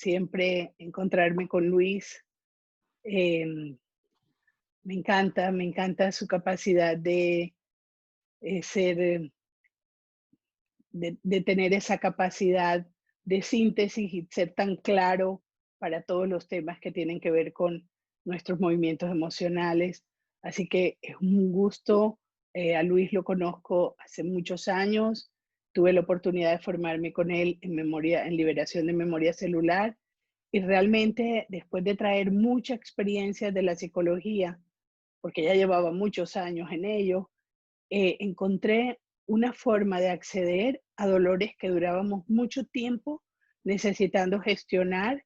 siempre encontrarme con Luis. Em, me encanta su capacidad de ser, de tener esa capacidad de síntesis y ser tan claro para todos los temas que tienen que ver con nuestros movimientos emocionales. Así que es un gusto. A Luis lo conozco hace muchos años. Tuve la oportunidad de formarme con él en liberación de memoria celular. Y realmente, después de traer mucha experiencia de la psicología, porque ya llevaba muchos años en ello, encontré una forma de acceder a dolores que durábamos mucho tiempo necesitando gestionar,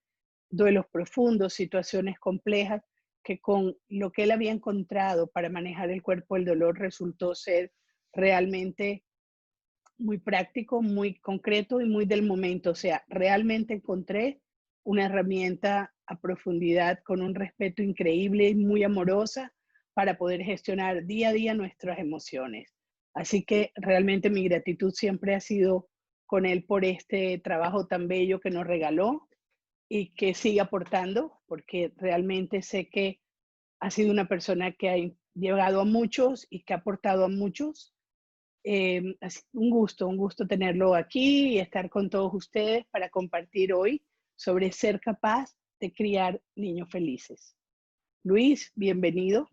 duelos profundos, situaciones complejas, que con lo que él había encontrado para manejar el cuerpo del dolor resultó ser realmente muy práctico, muy concreto y muy del momento. O sea, realmente encontré una herramienta a profundidad con un respeto increíble y muy amorosa para poder gestionar día a día nuestras emociones. Así que realmente mi gratitud siempre ha sido con él por este trabajo tan bello que nos regaló y que sigue aportando, porque realmente sé que ha sido una persona que ha llegado a muchos y que ha aportado a muchos. Un gusto tenerlo aquí y estar con todos ustedes para compartir hoy sobre ser capaz de criar niños felices. Luis, bienvenido.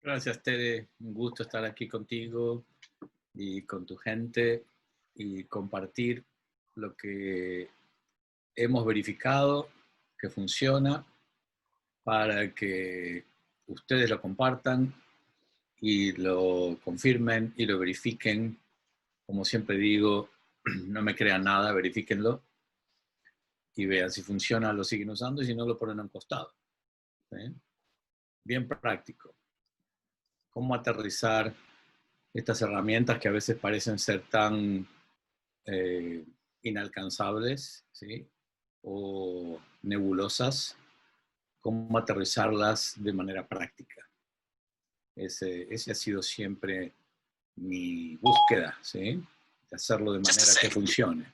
Gracias, Tere. Un gusto estar aquí contigo y con tu gente y compartir lo que hemos verificado que funciona para que ustedes lo compartan y lo confirmen y lo verifiquen. Como siempre digo, no me crean nada, verifíquenlo y vean si funciona, lo siguen usando y si no, lo ponen a un costado. ¿Sí? Bien práctico. Cómo aterrizar estas herramientas que a veces parecen ser tan eh, inalcanzables, ¿sí? O nebulosas, cómo aterrizarlas de manera práctica. Ese ha sido siempre mi búsqueda, ¿sí? De hacerlo de manera que funcione.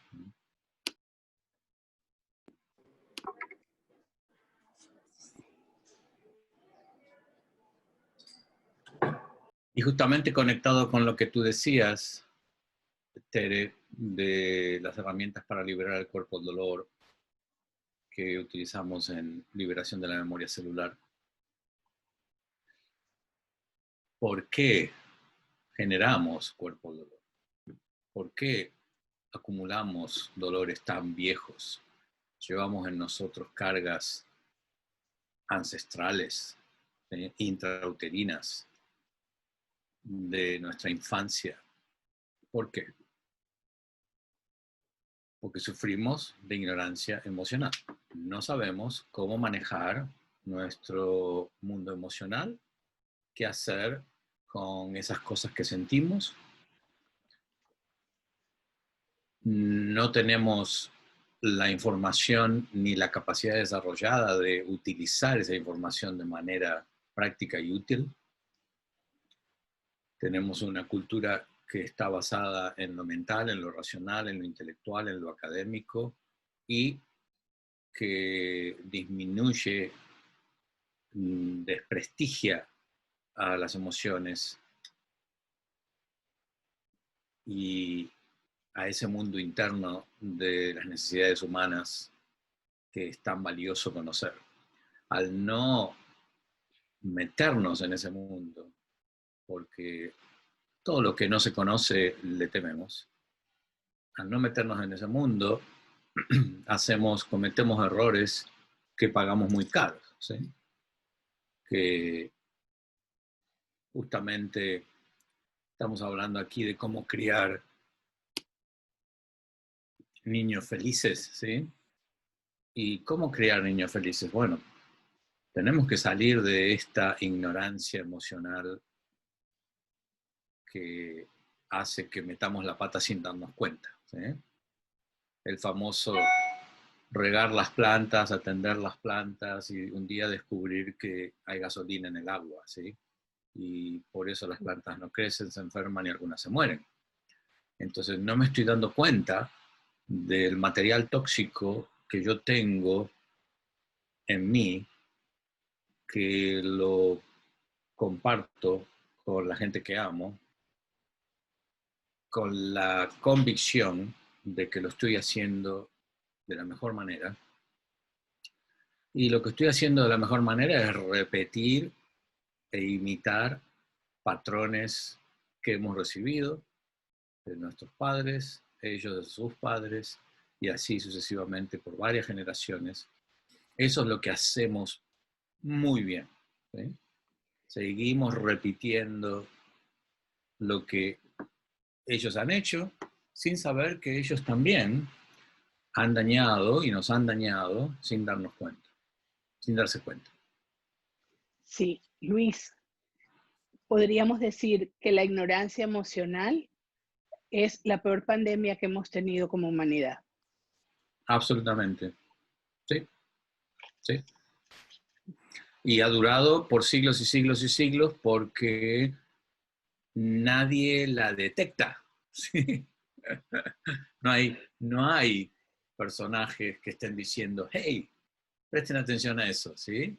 Y justamente conectado con lo que tú decías, Tere, de las herramientas para liberar el cuerpo del dolor que utilizamos en liberación de la memoria celular. ¿Por qué generamos cuerpo del dolor? ¿Por qué acumulamos dolores tan viejos? Llevamos en nosotros cargas ancestrales, intrauterinas de nuestra infancia. ¿Por qué? Porque sufrimos de ignorancia emocional. No sabemos cómo manejar nuestro mundo emocional, qué hacer con esas cosas que sentimos. No tenemos la información ni la capacidad desarrollada de utilizar esa información de manera práctica y útil. Tenemos una cultura que está basada en lo mental, en lo racional, en lo intelectual, en lo académico y que disminuye, desprestigia a las emociones y a ese mundo interno de las necesidades humanas que es tan valioso conocer. Al no meternos en ese mundo, porque todo lo que no se conoce le tememos, al no meternos en ese mundo, cometemos errores que pagamos muy caros, ¿sí? Que justamente estamos hablando aquí de cómo criar niños felices, ¿sí? ¿Y cómo criar niños felices? Bueno, tenemos que salir de esta ignorancia emocional que hace que metamos la pata sin darnos cuenta, ¿sí? El famoso regar las plantas, atender las plantas y un día descubrir que hay gasolina en el agua, ¿sí? Y por eso las plantas no crecen, se enferman y algunas se mueren. Entonces no me estoy dando cuenta del material tóxico que yo tengo en mí, que lo comparto con la gente que amo, con la convicción de que lo estoy haciendo de la mejor manera. Y lo que estoy haciendo de la mejor manera es repetir e imitar patrones que hemos recibido de nuestros padres, ellos de sus padres, y así sucesivamente por varias generaciones. Eso es lo que hacemos muy bien, ¿sí? Seguimos repitiendo lo que ellos han hecho sin saber que ellos también han dañado y nos han dañado sin darnos cuenta, sin darse cuenta. Sí, Luis, podríamos decir que la ignorancia emocional es la peor pandemia que hemos tenido como humanidad. Absolutamente. Sí, sí. Y ha durado por siglos y siglos y siglos porque nadie la detecta. ¿Sí? No hay personajes que estén diciendo, hey, presten atención a eso, ¿sí?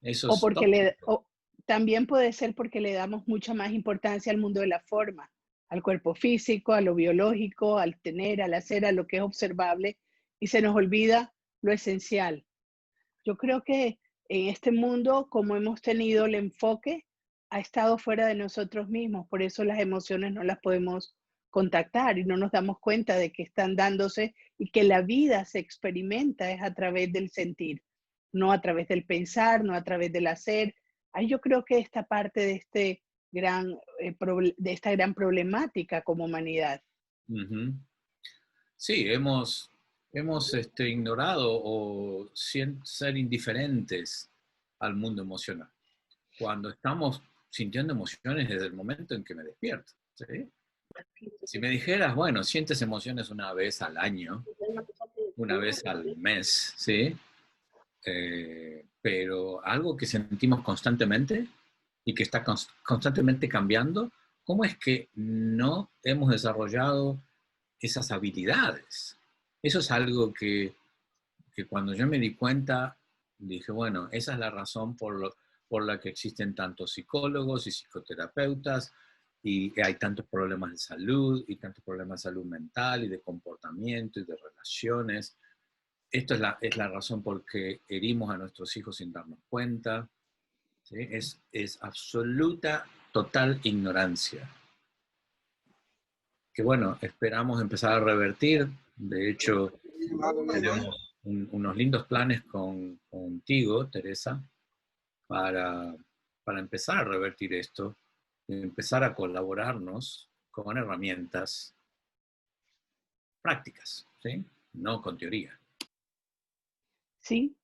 Eso O es porque tóxico. también puede ser porque le damos mucha más importancia al mundo de la forma, al cuerpo físico, a lo biológico, al tener, al hacer, a lo que es observable, y se nos olvida lo esencial. Yo creo que en este mundo, como hemos tenido el enfoque, ha estado fuera de nosotros mismos, por eso las emociones no las podemos contactar y no nos damos cuenta de que están dándose y que la vida se experimenta es a través del sentir, no a través del pensar, no a través del hacer. Ahí yo creo que esta parte de, de esta gran problemática como humanidad. Uh-huh. Sí, hemos ignorado o ser indiferentes al mundo emocional. Cuando estamos sintiendo emociones desde el momento en que me despierto, ¿sí? Si me dijeras, bueno, sientes emociones una vez al año, una vez al mes, ¿sí? Pero algo que sentimos constantemente y que está constantemente cambiando, ¿cómo es que no hemos desarrollado esas habilidades? Eso es algo que cuando yo me di cuenta, dije, bueno, esa es la razón por la que existen tantos psicólogos y psicoterapeutas y hay tantos problemas de salud y tantos problemas de salud mental y de comportamiento y de relaciones. Esto es la razón por que herimos a nuestros hijos sin darnos cuenta. ¿Sí? Es absoluta, total ignorancia. Que bueno, esperamos empezar a revertir. De hecho, tenemos unos lindos planes contigo, Teresa, para, para empezar a revertir esto y empezar a colaborarnos con herramientas prácticas, ¿sí? No con teoría. ¿Sí?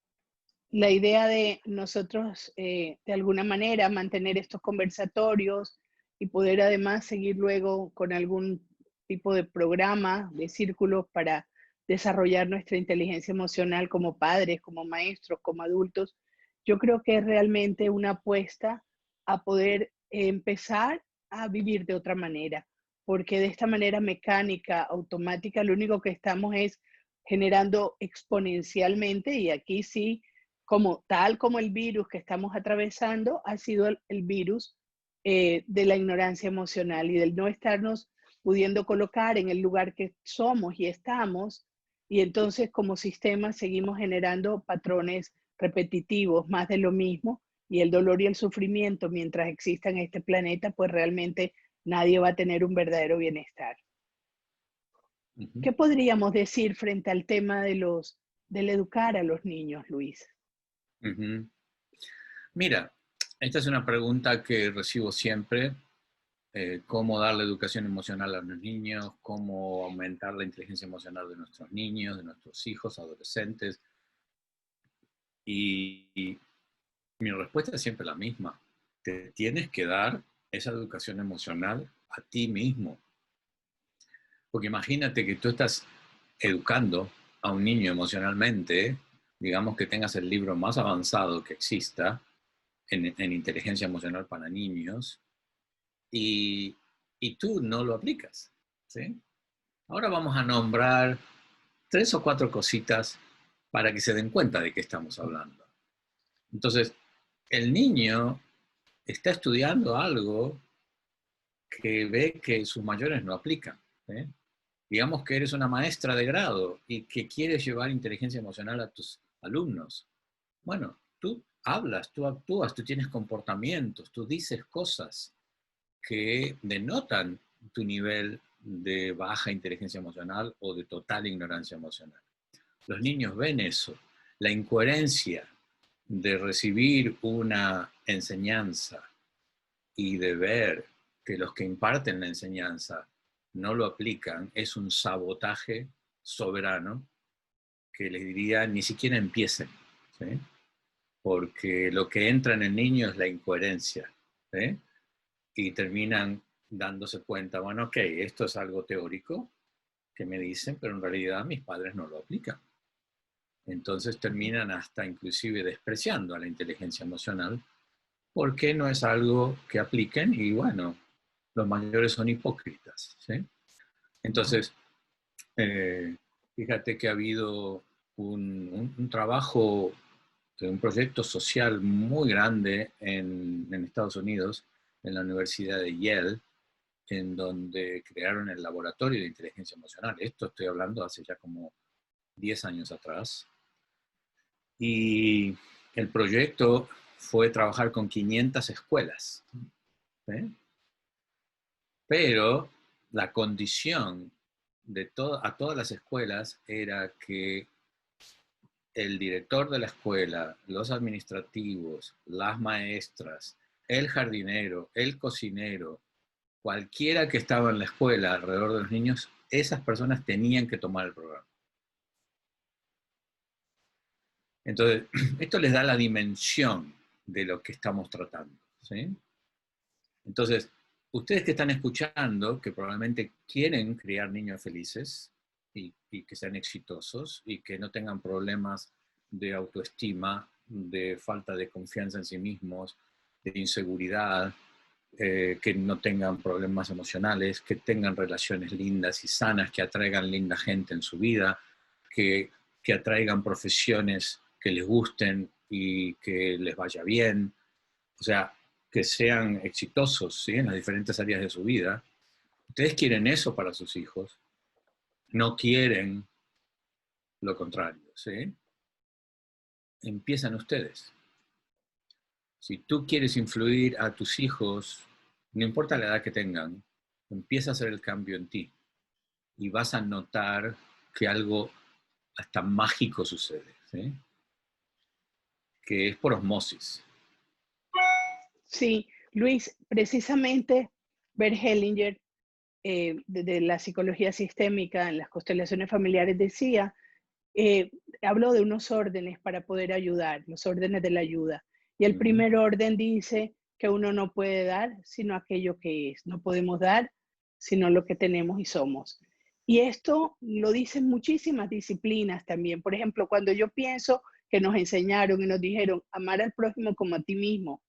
La idea de nosotros, de alguna manera, mantener estos conversatorios y poder además seguir luego con algún tipo de programa, de círculos para desarrollar nuestra inteligencia emocional como padres, como maestros, como adultos, yo creo que es realmente una apuesta a poder empezar a vivir de otra manera, porque de esta manera mecánica, automática, lo único que estamos es generando exponencialmente, y aquí sí, como tal como el virus que estamos atravesando, ha sido el virus de la ignorancia emocional y del no estarnos pudiendo colocar en el lugar que somos y estamos, y entonces como sistema seguimos generando patrones repetitivos, más de lo mismo, y el dolor y el sufrimiento mientras exista en este planeta, pues realmente nadie va a tener un verdadero bienestar. Uh-huh. ¿Qué podríamos decir frente al tema del educar a los niños, Luis? Uh-huh. Mira, esta es una pregunta que recibo siempre. Cómo dar la educación emocional a los niños, cómo aumentar la inteligencia emocional de nuestros niños, de nuestros hijos, adolescentes. Y mi respuesta es siempre la misma. Te tienes que dar esa educación emocional a ti mismo. Porque imagínate que tú estás educando a un niño emocionalmente, digamos que tengas el libro más avanzado que exista en inteligencia emocional para niños, y, y tú no lo aplicas, ¿sí? Ahora vamos a nombrar 3 o 4 cositas para que se den cuenta de qué estamos hablando. Entonces, el niño está estudiando algo que ve que sus mayores no aplican. ¿Eh? Digamos que eres una maestra de grado y que quieres llevar inteligencia emocional a tus alumnos. Bueno, tú hablas, tú actúas, tú tienes comportamientos, tú dices cosas que denotan tu nivel de baja inteligencia emocional o de total ignorancia emocional. Los niños ven eso, la incoherencia de recibir una enseñanza y de ver que los que imparten la enseñanza no lo aplican, es un sabotaje soberano que les diría ni siquiera empiecen, ¿sí? Porque lo que entra en el niño es la incoherencia, ¿sí? Y terminan dándose cuenta, bueno, ok, esto es algo teórico que me dicen, pero en realidad mis padres no lo aplican. Entonces terminan hasta inclusive despreciando a la inteligencia emocional porque no es algo que apliquen y bueno, los mayores son hipócritas, ¿sí? Entonces, eh, fíjate que ha habido un trabajo, un proyecto social muy grande en Estados Unidos, en la Universidad de Yale, en donde crearon el laboratorio de inteligencia emocional. Esto estoy hablando hace ya como 10 años atrás. Y el proyecto fue trabajar con 500 escuelas. ¿Sí? Pero la condición de a todas las escuelas era que el director de la escuela, los administrativos, las maestras, el jardinero, el cocinero, cualquiera que estaba en la escuela alrededor de los niños, esas personas tenían que tomar el programa. Entonces, esto les da la dimensión de lo que estamos tratando, ¿sí? Entonces, ustedes que están escuchando, que probablemente quieren criar niños felices y que sean exitosos y que no tengan problemas de autoestima, de falta de confianza en sí mismos, de inseguridad, que no tengan problemas emocionales, que tengan relaciones lindas y sanas, que atraigan linda gente en su vida, que atraigan profesiones que les gusten y que les vaya bien. O sea, que sean exitosos, ¿sí? En las diferentes áreas de su vida. Ustedes quieren eso para sus hijos, no quieren lo contrario, ¿sí? Empiezan ustedes. Si tú quieres influir a tus hijos, no importa la edad que tengan, empieza a hacer el cambio en ti y vas a notar que algo hasta mágico sucede, ¿sí? Que es por osmosis. Sí, Luis, precisamente Bert Hellinger, de la psicología sistémica en las constelaciones familiares, decía, eh, habló de unos órdenes para poder ayudar, los órdenes de la ayuda. Y el primer orden dice que uno no puede dar sino aquello que es, no podemos dar sino lo que tenemos y somos. Y esto lo dicen muchísimas disciplinas también. Por ejemplo, cuando yo pienso que nos enseñaron y nos dijeron amar al prójimo como a ti mismo,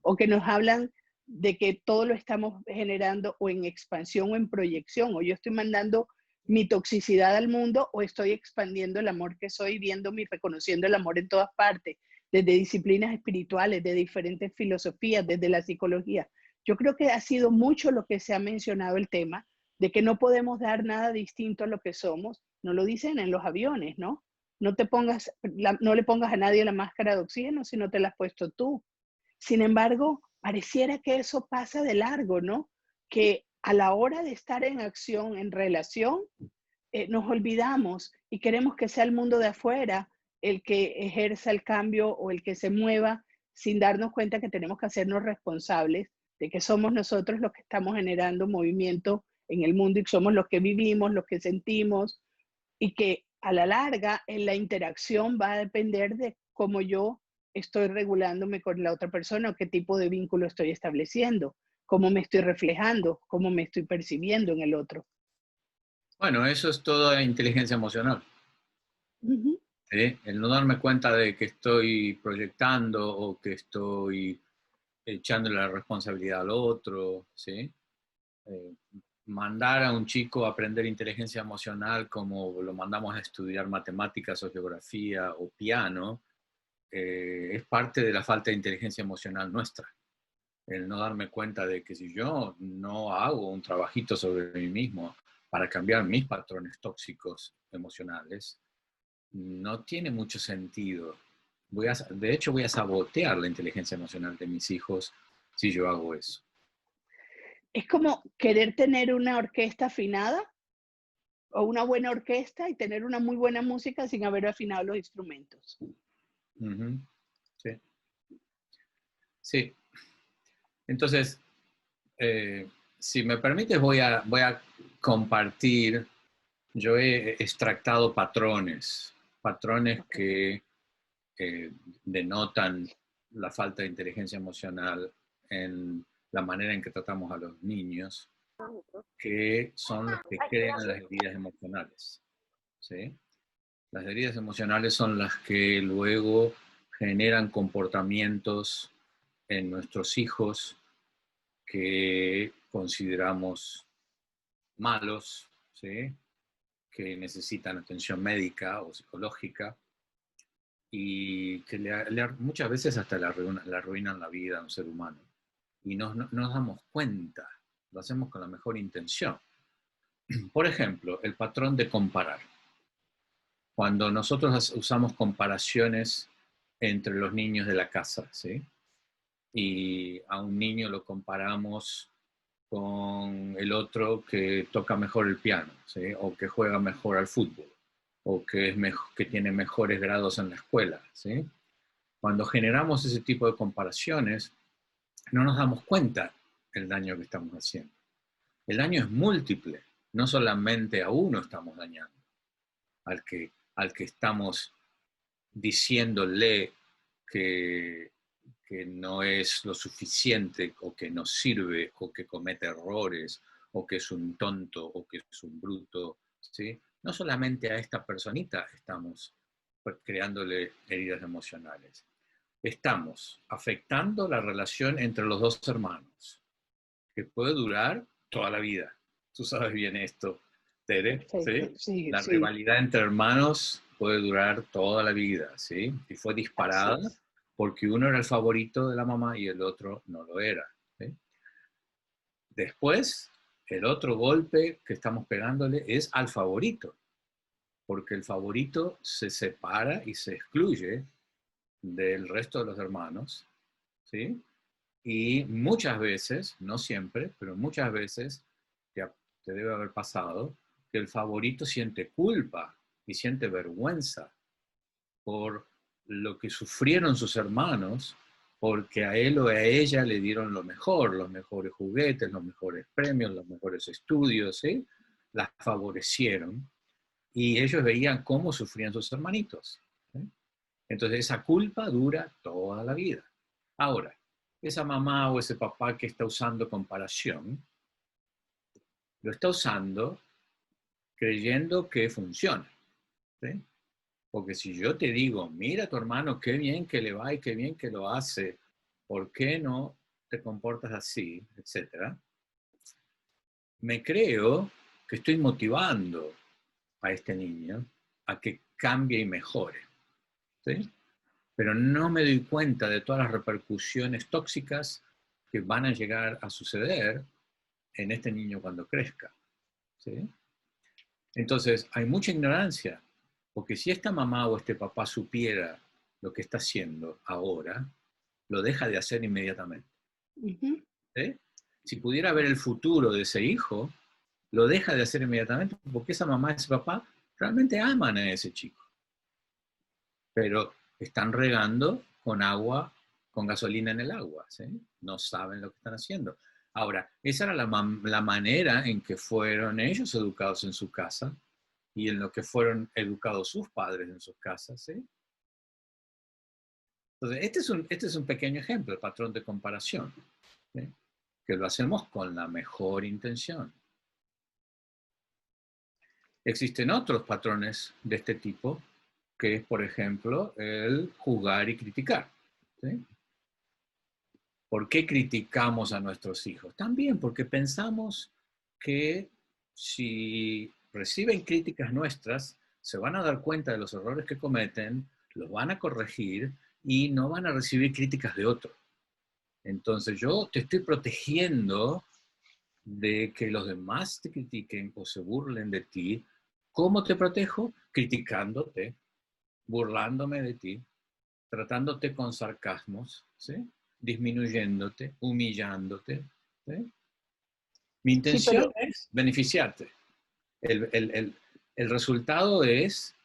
o que nos hablan de que todo lo estamos generando o en expansión o en proyección, o yo estoy mandando mi toxicidad al mundo o estoy expandiendo el amor que soy, viéndome y reconociendo el amor en todas partes, desde disciplinas espirituales, de diferentes filosofías, desde la psicología. Yo creo que ha sido mucho lo que se ha mencionado el tema de que no podemos dar nada distinto a lo que somos. No lo dicen en los aviones, ¿no? No te pongas, no le pongas a nadie la máscara de oxígeno si no te la has puesto tú. Sin embargo, pareciera que eso pasa de largo, ¿no? Que a la hora de estar en acción, en relación, nos olvidamos y queremos que sea el mundo de afuera el que ejerza el cambio o el que se mueva sin darnos cuenta que tenemos que hacernos responsables de que somos nosotros los que estamos generando movimiento en el mundo y somos los que vivimos, los que sentimos y que a la larga en la interacción va a depender de cómo yo estoy regulándome con la otra persona o qué tipo de vínculo estoy estableciendo, cómo me estoy reflejando, cómo me estoy percibiendo en el otro. Bueno, eso es toda inteligencia emocional. Ujú. ¿Sí? El no darme cuenta de que estoy proyectando o que estoy echándole la responsabilidad al otro, ¿sí? Eh, mandar a un chico a aprender inteligencia emocional como lo mandamos a estudiar matemáticas o geografía o piano, es parte de la falta de inteligencia emocional nuestra. El no darme cuenta de que si yo no hago un trabajito sobre mí mismo para cambiar mis patrones tóxicos emocionales, no tiene mucho sentido. De hecho, voy a sabotear la inteligencia emocional de mis hijos si yo hago eso. Es como querer tener una orquesta afinada o una buena orquesta y tener una muy buena música sin haber afinado los instrumentos. Uh-huh. Sí. Sí. Entonces, si me permites, voy a compartir. Yo he extractado patrones que denotan la falta de inteligencia emocional en la manera en que tratamos a los niños, que son los que crean las heridas emocionales. ¿Sí? Las heridas emocionales son las que luego generan comportamientos en nuestros hijos que consideramos malos, ¿sí? Que necesitan atención médica o psicológica y que muchas veces hasta le arruinan la vida a un ser humano. Y no nos damos cuenta, lo hacemos con la mejor intención. Por ejemplo, el patrón de comparar. Cuando nosotros usamos comparaciones entre los niños de la casa, ¿sí? Y a un niño lo comparamos con el otro que toca mejor el piano, ¿sí? O que juega mejor al fútbol, o que, que tiene mejores grados en la escuela, ¿sí? Cuando generamos ese tipo de comparaciones, no nos damos cuenta del daño que estamos haciendo. El daño es múltiple, no solamente a uno estamos dañando, al que estamos diciéndole que no es lo suficiente o que no sirve o que comete errores o que es un tonto o que es un bruto, ¿sí? No solamente a esta personita estamos creándole heridas emocionales, estamos afectando la relación entre los dos hermanos, que puede durar toda la vida. Tú sabes bien esto, Tere, Perfecto, ¿sí? sí, La sí, rivalidad entre hermanos puede durar toda la vida, ¿sí? Y fue así disparada es. porque uno era el favorito de la mamá y el otro no lo era, ¿sí? Después, el otro golpe que estamos pegándole es al favorito, porque el favorito se separa y se excluye del resto de los hermanos, ¿sí? Y muchas veces, no siempre, pero muchas veces te debe haber pasado que el favorito siente culpa y siente vergüenza por lo que sufrieron sus hermanos, porque a él o a ella le dieron lo mejor, los mejores juguetes, los mejores premios, los mejores estudios, ¿sí? Las favorecieron y ellos veían cómo sufrían sus hermanitos, ¿sí? Entonces esa culpa dura toda la vida. Ahora, esa mamá o ese papá que está usando comparación, lo está usando creyendo que funciona, ¿sí? Porque si yo te digo, mira a tu hermano, qué bien que le va y qué bien que lo hace, ¿por qué no te comportas así? Etcétera. Me creo que estoy motivando a este niño a que cambie y mejore, ¿sí? Pero no me doy cuenta de todas las repercusiones tóxicas que van a llegar a suceder en este niño cuando crezca, ¿sí? Entonces, hay mucha ignorancia, porque si esta mamá o este papá supiera lo que está haciendo ahora, lo deja de hacer inmediatamente, Ujú. ¿sí? Si pudiera ver el futuro de ese hijo, lo deja de hacer inmediatamente, porque esa mamá y ese papá realmente aman a ese chico, pero están regando con agua, con gasolina en el agua, ¿sí? No saben lo que están haciendo. Ahora, esa era la manera en que fueron ellos educados en su casa y en lo que fueron educados sus padres en sus casas, ¿sí? Entonces, este es un pequeño ejemplo, el patrón de comparación, ¿sí? Que lo hacemos con la mejor intención. Existen otros patrones de este tipo, que es, por ejemplo, el juzgar y criticar, ¿sí? ¿Por qué criticamos a nuestros hijos? También porque pensamos que si reciben críticas nuestras, se van a dar cuenta de los errores que cometen, los van a corregir y no van a recibir críticas de otro. Entonces yo te estoy protegiendo de que los demás te critiquen o se burlen de ti. ¿Cómo te protejo? Criticándote, burlándome de ti, tratándote con sarcasmos, ¿sí? Disminuyéndote, humillándote. ¿Sí? Mi Sí, intención pero es beneficiarte. El resultado es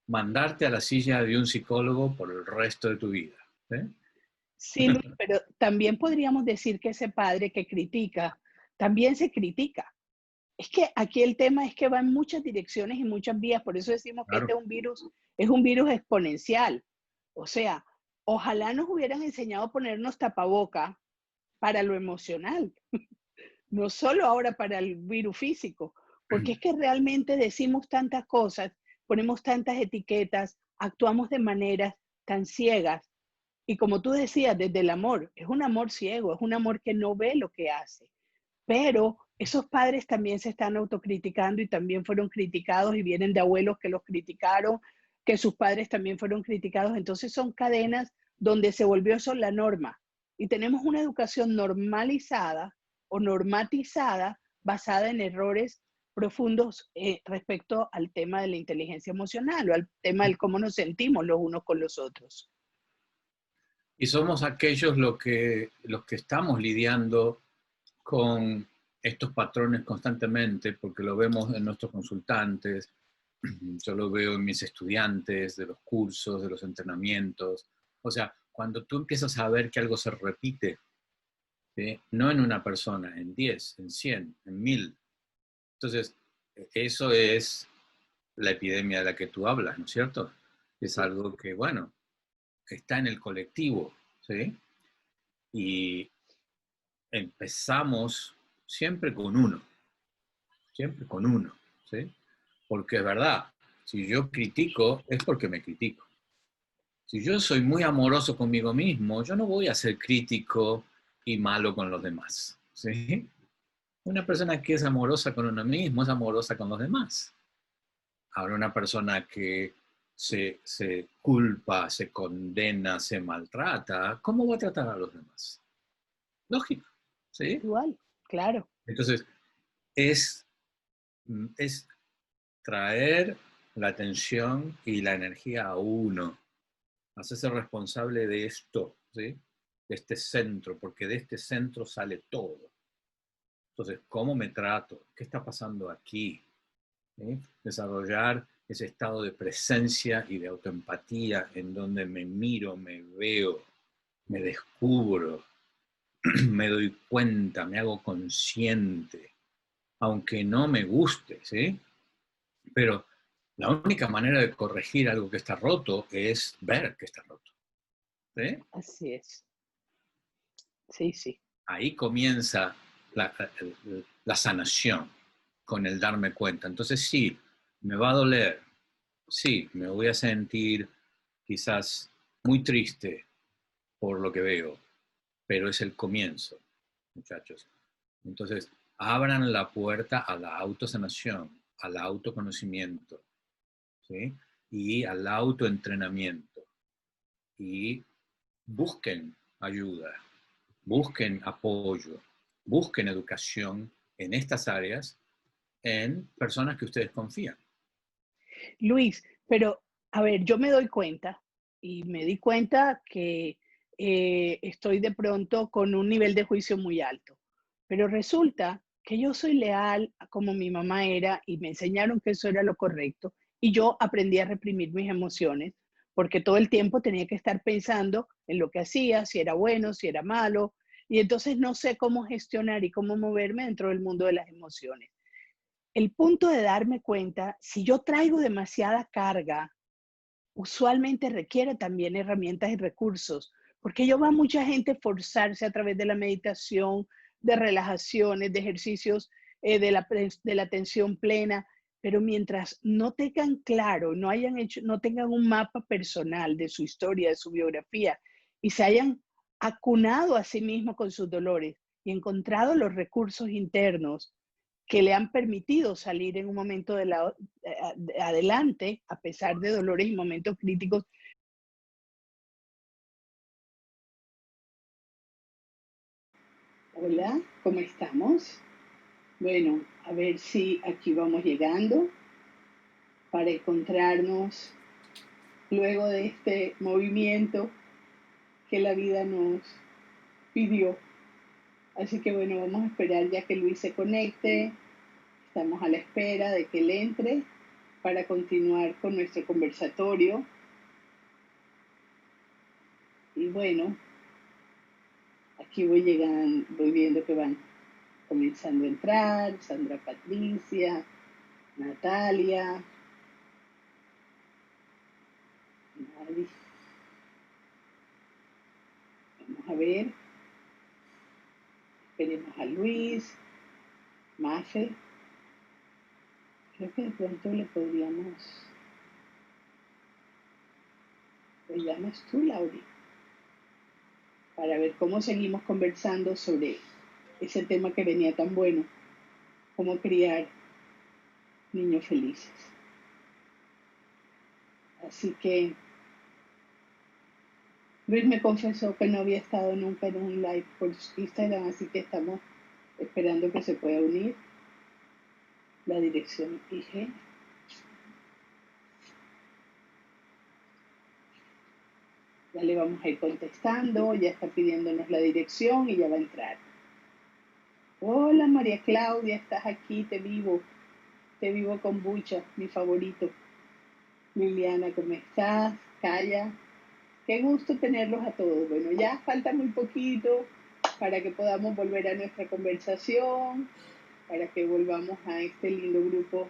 mandarte a la silla de un psicólogo por el resto de tu vida. ¿Sí? sí, Luis, pero también podríamos decir que ese padre que critica, también se critica. Es que aquí el tema es que va en muchas direcciones y muchas vías, por eso decimos que este Claro. es un virus exponencial. O sea, ojalá nos hubieran enseñado a ponernos tapaboca para lo emocional, no solo ahora para el virus físico, porque es que realmente decimos tantas cosas, ponemos tantas etiquetas, actuamos de maneras tan ciegas. Y como tú decías, desde el amor, es un amor ciego, es un amor que no ve lo que hace. Pero esos padres también se están autocriticando y también fueron criticados y vienen de abuelos que los criticaron, que sus padres también fueron criticados. Entonces son cadenas donde se volvió eso la norma. Y tenemos una educación normalizada o normatizada basada en errores profundos respecto al tema de la inteligencia emocional o al tema del cómo nos sentimos los unos con los otros. Y somos aquellos los que estamos lidiando con estos patrones constantemente, porque lo vemos en nuestros consultantes, yo lo veo en mis estudiantes, de los cursos, de los entrenamientos. O sea, cuando tú empiezas a ver que algo se repite, ¿sí? No en una persona, en 10, en 100, en 1000. Entonces, eso es la epidemia de la que tú hablas, ¿no es cierto? Es Sí. algo que, bueno, está en el colectivo, ¿sí? Y empezamos siempre con uno, ¿sí? Porque es verdad, si yo critico es porque me critico. Si yo soy muy amoroso conmigo mismo, yo no voy a ser crítico y malo con los demás, ¿sí? Una persona que es amorosa con uno mismo es amorosa con los demás. Ahora una persona que se culpa, se condena, se maltrata, ¿cómo va a tratar a los demás? Lógico, ¿sí? Igual, claro. Entonces, es, es traer la atención y la energía a uno, hacerse responsable de esto, ¿sí? De este centro, porque de este centro sale todo. Entonces, ¿cómo me trato? ¿Qué está pasando aquí? ¿Sí? Desarrollar ese estado de presencia y de autoempatía en donde me miro, me veo, me descubro, me doy cuenta, me hago consciente, aunque no me guste, ¿sí? Pero la única manera de corregir algo que está roto es ver que está roto, ¿sí? Así es. Sí, sí. Ahí comienza la, la sanación con el darme cuenta. Entonces sí, me va a doler, sí, me voy a sentir quizás muy triste por lo que veo, pero es el comienzo, muchachos. Entonces, abran la puerta a la autosanación, al autoconocimiento, ¿sí? Y al autoentrenamiento. Y busquen ayuda, busquen apoyo, busquen educación en estas áreas en personas que ustedes confían. Luis, pero a ver, yo me doy cuenta y me di cuenta que estoy de pronto con un nivel de juicio muy alto, pero resulta que yo soy leal a como mi mamá era y me enseñaron que eso era lo correcto y yo aprendí a reprimir mis emociones porque todo el tiempo tenía que estar pensando en lo que hacía, si era bueno, si era malo, y entonces no sé cómo gestionar y cómo moverme dentro del mundo de las emociones. El punto de darme cuenta, si yo traigo demasiada carga, usualmente requiere también herramientas y recursos, porque yo veo a mucha gente forzarse a través de la meditación, de relajaciones, de ejercicios de la atención plena, pero mientras no tengan claro, no hayan hecho, no tengan un mapa personal de su historia, de su biografía, y se hayan acunado a sí mismos con sus dolores y encontrado los recursos internos, que le han permitido salir en un momento adelante, a pesar de dolores y momentos críticos. Hola, ¿cómo estamos? Bueno, a ver si aquí vamos llegando para encontrarnos luego de este movimiento que la vida nos pidió. Así que bueno, vamos a esperar ya que Luis se conecte. Estamos a la espera de que él entre para continuar con nuestro conversatorio. Y bueno, aquí voy llegando, voy viendo que van comenzando a entrar. Sandra Patricia, Natalia, Nadie. Vamos a ver. Esperemos a Luis, Mafe. Creo que de pronto le podríamos... ¿Te llamas tú, Lauri? Para ver cómo seguimos conversando sobre ese tema que venía tan bueno, cómo criar niños felices. Así que Luis me confesó que no había estado nunca en un live por Instagram, así que estamos esperando que se pueda unir. La dirección IG. Ya le vamos a ir contestando, ya está pidiéndonos la dirección y ya va a entrar. Hola María Claudia, estás aquí, te vivo con bucha, mi favorito. Liliana, ¿cómo estás? Calla, qué gusto tenerlos a todos. Bueno, ya falta muy poquito para que podamos volver a nuestra conversación, para que volvamos a este lindo grupo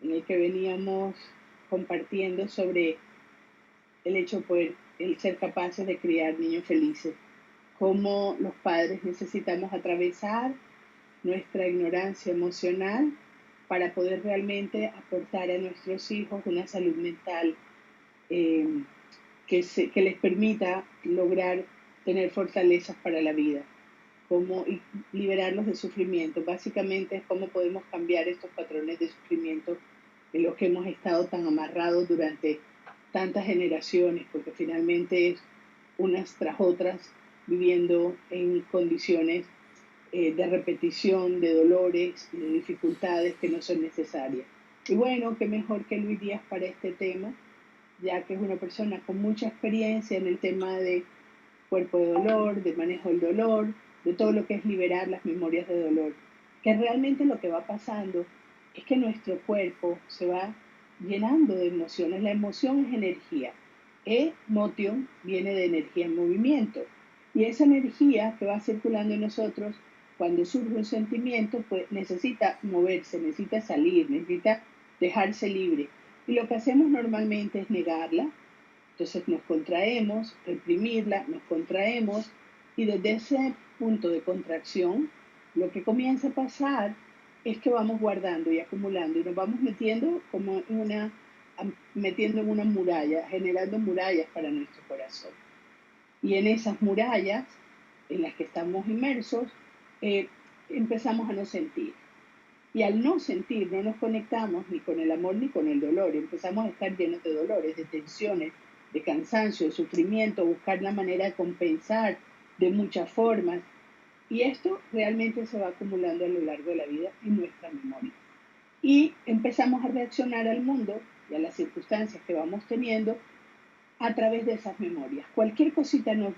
en el que veníamos compartiendo sobre el hecho de poder el ser capaces de criar niños felices. Cómo los padres necesitamos atravesar nuestra ignorancia emocional para poder realmente aportar a nuestros hijos una salud mental que les permita lograr tener fortalezas para la vida, cómo liberarlos de sufrimiento. Básicamente es cómo podemos cambiar estos patrones de sufrimiento en los que hemos estado tan amarrados durante tantas generaciones, porque finalmente es unas tras otras viviendo en condiciones de repetición, de dolores y de dificultades que no son necesarias. Y bueno, qué mejor que Luis Díaz para este tema, ya que es una persona con mucha experiencia en el tema de cuerpo de dolor, de manejo del dolor, de todo lo que es liberar las memorias de dolor. Que realmente lo que va pasando es que nuestro cuerpo se va llenando de emociones. La emoción es energía. Emotion viene de energía en movimiento. Y esa energía que va circulando en nosotros, cuando surge un sentimiento, pues necesita moverse, necesita salir, necesita dejarse libre. Y lo que hacemos normalmente es negarla. Entonces nos contraemos, reprimirla, nos contraemos y desde ese punto de contracción lo que comienza a pasar es que vamos guardando y acumulando y nos vamos metiendo como metiendo en una muralla, generando murallas para nuestro corazón. Y en esas murallas en las que estamos inmersos, empezamos a no sentir. Y al no sentir, no nos conectamos ni con el amor ni con el dolor. Empezamos a estar llenos de dolores, de tensiones, de cansancio, de sufrimiento, buscar la manera de compensar de muchas formas. Y esto realmente se va acumulando a lo largo de la vida en nuestra memoria. Y empezamos a reaccionar al mundo y a las circunstancias que vamos teniendo a través de esas memorias. Cualquier cosita nos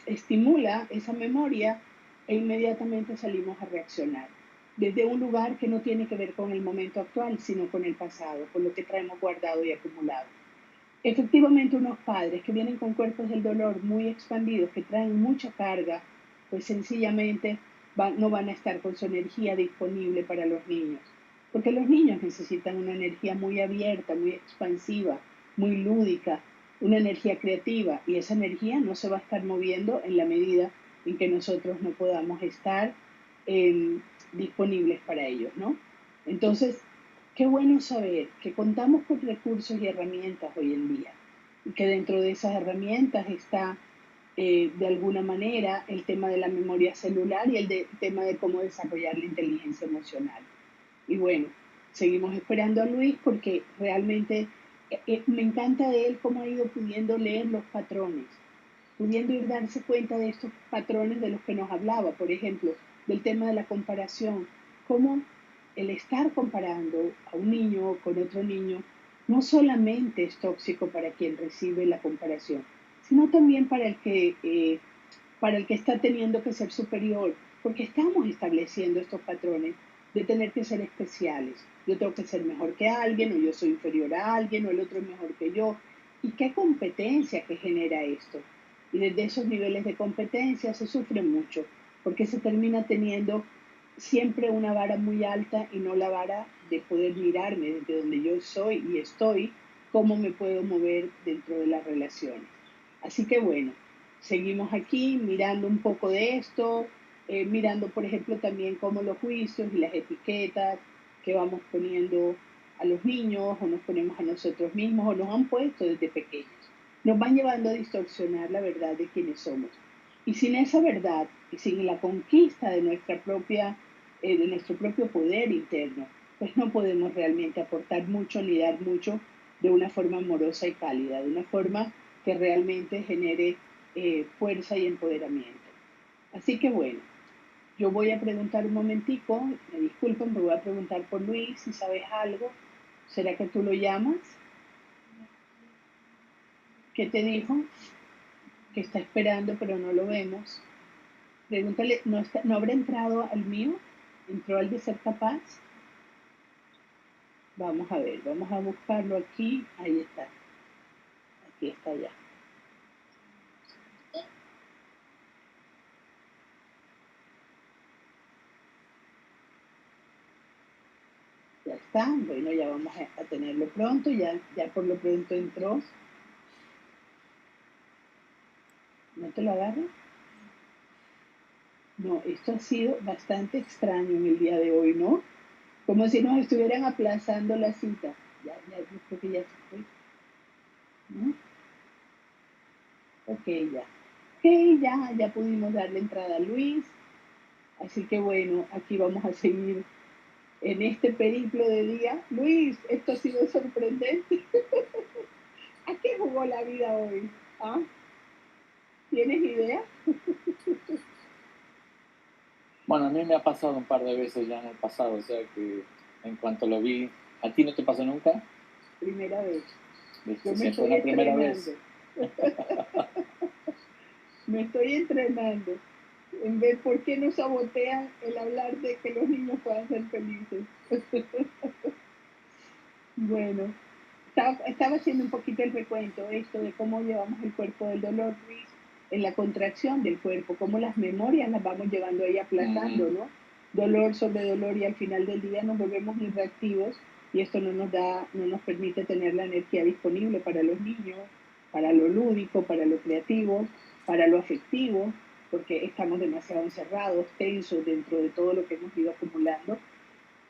estimula esa memoria e inmediatamente salimos a reaccionar. Desde un lugar que no tiene que ver con el momento actual, sino con el pasado, con lo que traemos guardado y acumulado. Efectivamente, unos padres que vienen con cuerpos del dolor muy expandidos, que traen mucha carga, pues sencillamente no van a estar con su energía disponible para los niños. Porque los niños necesitan una energía muy abierta, muy expansiva, muy lúdica, una energía creativa, y esa energía no se va a estar moviendo en la medida en que nosotros no podamos estar disponibles para ellos, ¿no? Entonces, qué bueno saber que contamos con recursos y herramientas hoy en día y que dentro de esas herramientas está de alguna manera el tema de la memoria celular y tema de cómo desarrollar la inteligencia emocional. Y bueno, seguimos esperando a Luis porque realmente me encanta de él cómo ha ido pudiendo leer los patrones, pudiendo ir darse cuenta de estos patrones de los que nos hablaba, por ejemplo, del tema de la comparación, cómo el estar comparando a un niño con otro niño no solamente es tóxico para quien recibe la comparación, sino también para el que está teniendo que ser superior, porque estamos estableciendo estos patrones de tener que ser especiales. Yo tengo que ser mejor que alguien, o yo soy inferior a alguien, o el otro es mejor que yo. ¿Y qué competencia que genera esto? Y desde esos niveles de competencia se sufre mucho, porque se termina teniendo siempre una vara muy alta y no la vara de poder mirarme desde donde yo soy y estoy, cómo me puedo mover dentro de las relaciones. Así que bueno, seguimos aquí mirando un poco de esto, mirando por ejemplo también cómo los juicios y las etiquetas que vamos poniendo a los niños o nos ponemos a nosotros mismos o nos han puesto desde pequeños, nos van llevando a distorsionar la verdad de quienes somos. Y sin esa verdad y sin la conquista de de nuestro propio poder interno, pues no podemos realmente aportar mucho ni dar mucho de una forma amorosa y cálida, de una forma que realmente genere fuerza y empoderamiento. Así que bueno, yo voy a preguntar un momentico, me disculpen, pero voy a preguntar por Luis si sabes algo. ¿Será que tú lo llamas? ¿Qué te dijo? Que está esperando, pero no lo vemos. Pregúntale, ¿no habrá entrado al mío? ¿Entró al de ser capaz? Vamos a ver, vamos a buscarlo aquí. Ahí está. Aquí está ya. Ya está. Bueno, ya vamos a tenerlo pronto. Ya por lo pronto entró. ¿No te lo agarras? No, esto ha sido bastante extraño en el día de hoy, ¿no? Como si nos estuvieran aplazando la cita. Yo creo que ya se fue, ¿no? Ok, ya. Ok, ya pudimos darle entrada a Luis. Así que bueno, aquí vamos a seguir en este periplo de día. Luis, esto ha sido sorprendente. ¿A qué jugó la vida hoy? ¿Ah? ¿Tienes idea? Bueno, a mí me ha pasado un par de veces ya en el pasado, o sea que en cuanto lo vi, ¿a ti no te pasó nunca? Primera vez. ¿Viste? Yo me Siempre estoy una primera entrenando. vez. Me estoy entrenando. En vez, ¿por qué no sabotean el hablar de que los niños puedan ser felices? Bueno, estaba haciendo un poquito el recuento, esto de cómo llevamos el cuerpo del dolor, Luis, en la contracción del cuerpo, cómo las memorias las vamos llevando ahí aplazando, ¿no? Dolor sobre dolor y al final del día nos volvemos muy reactivos y esto no nos permite tener la energía disponible para los niños, para lo lúdico, para lo creativo, para lo afectivo, porque estamos demasiado encerrados, tensos dentro de todo lo que hemos ido acumulando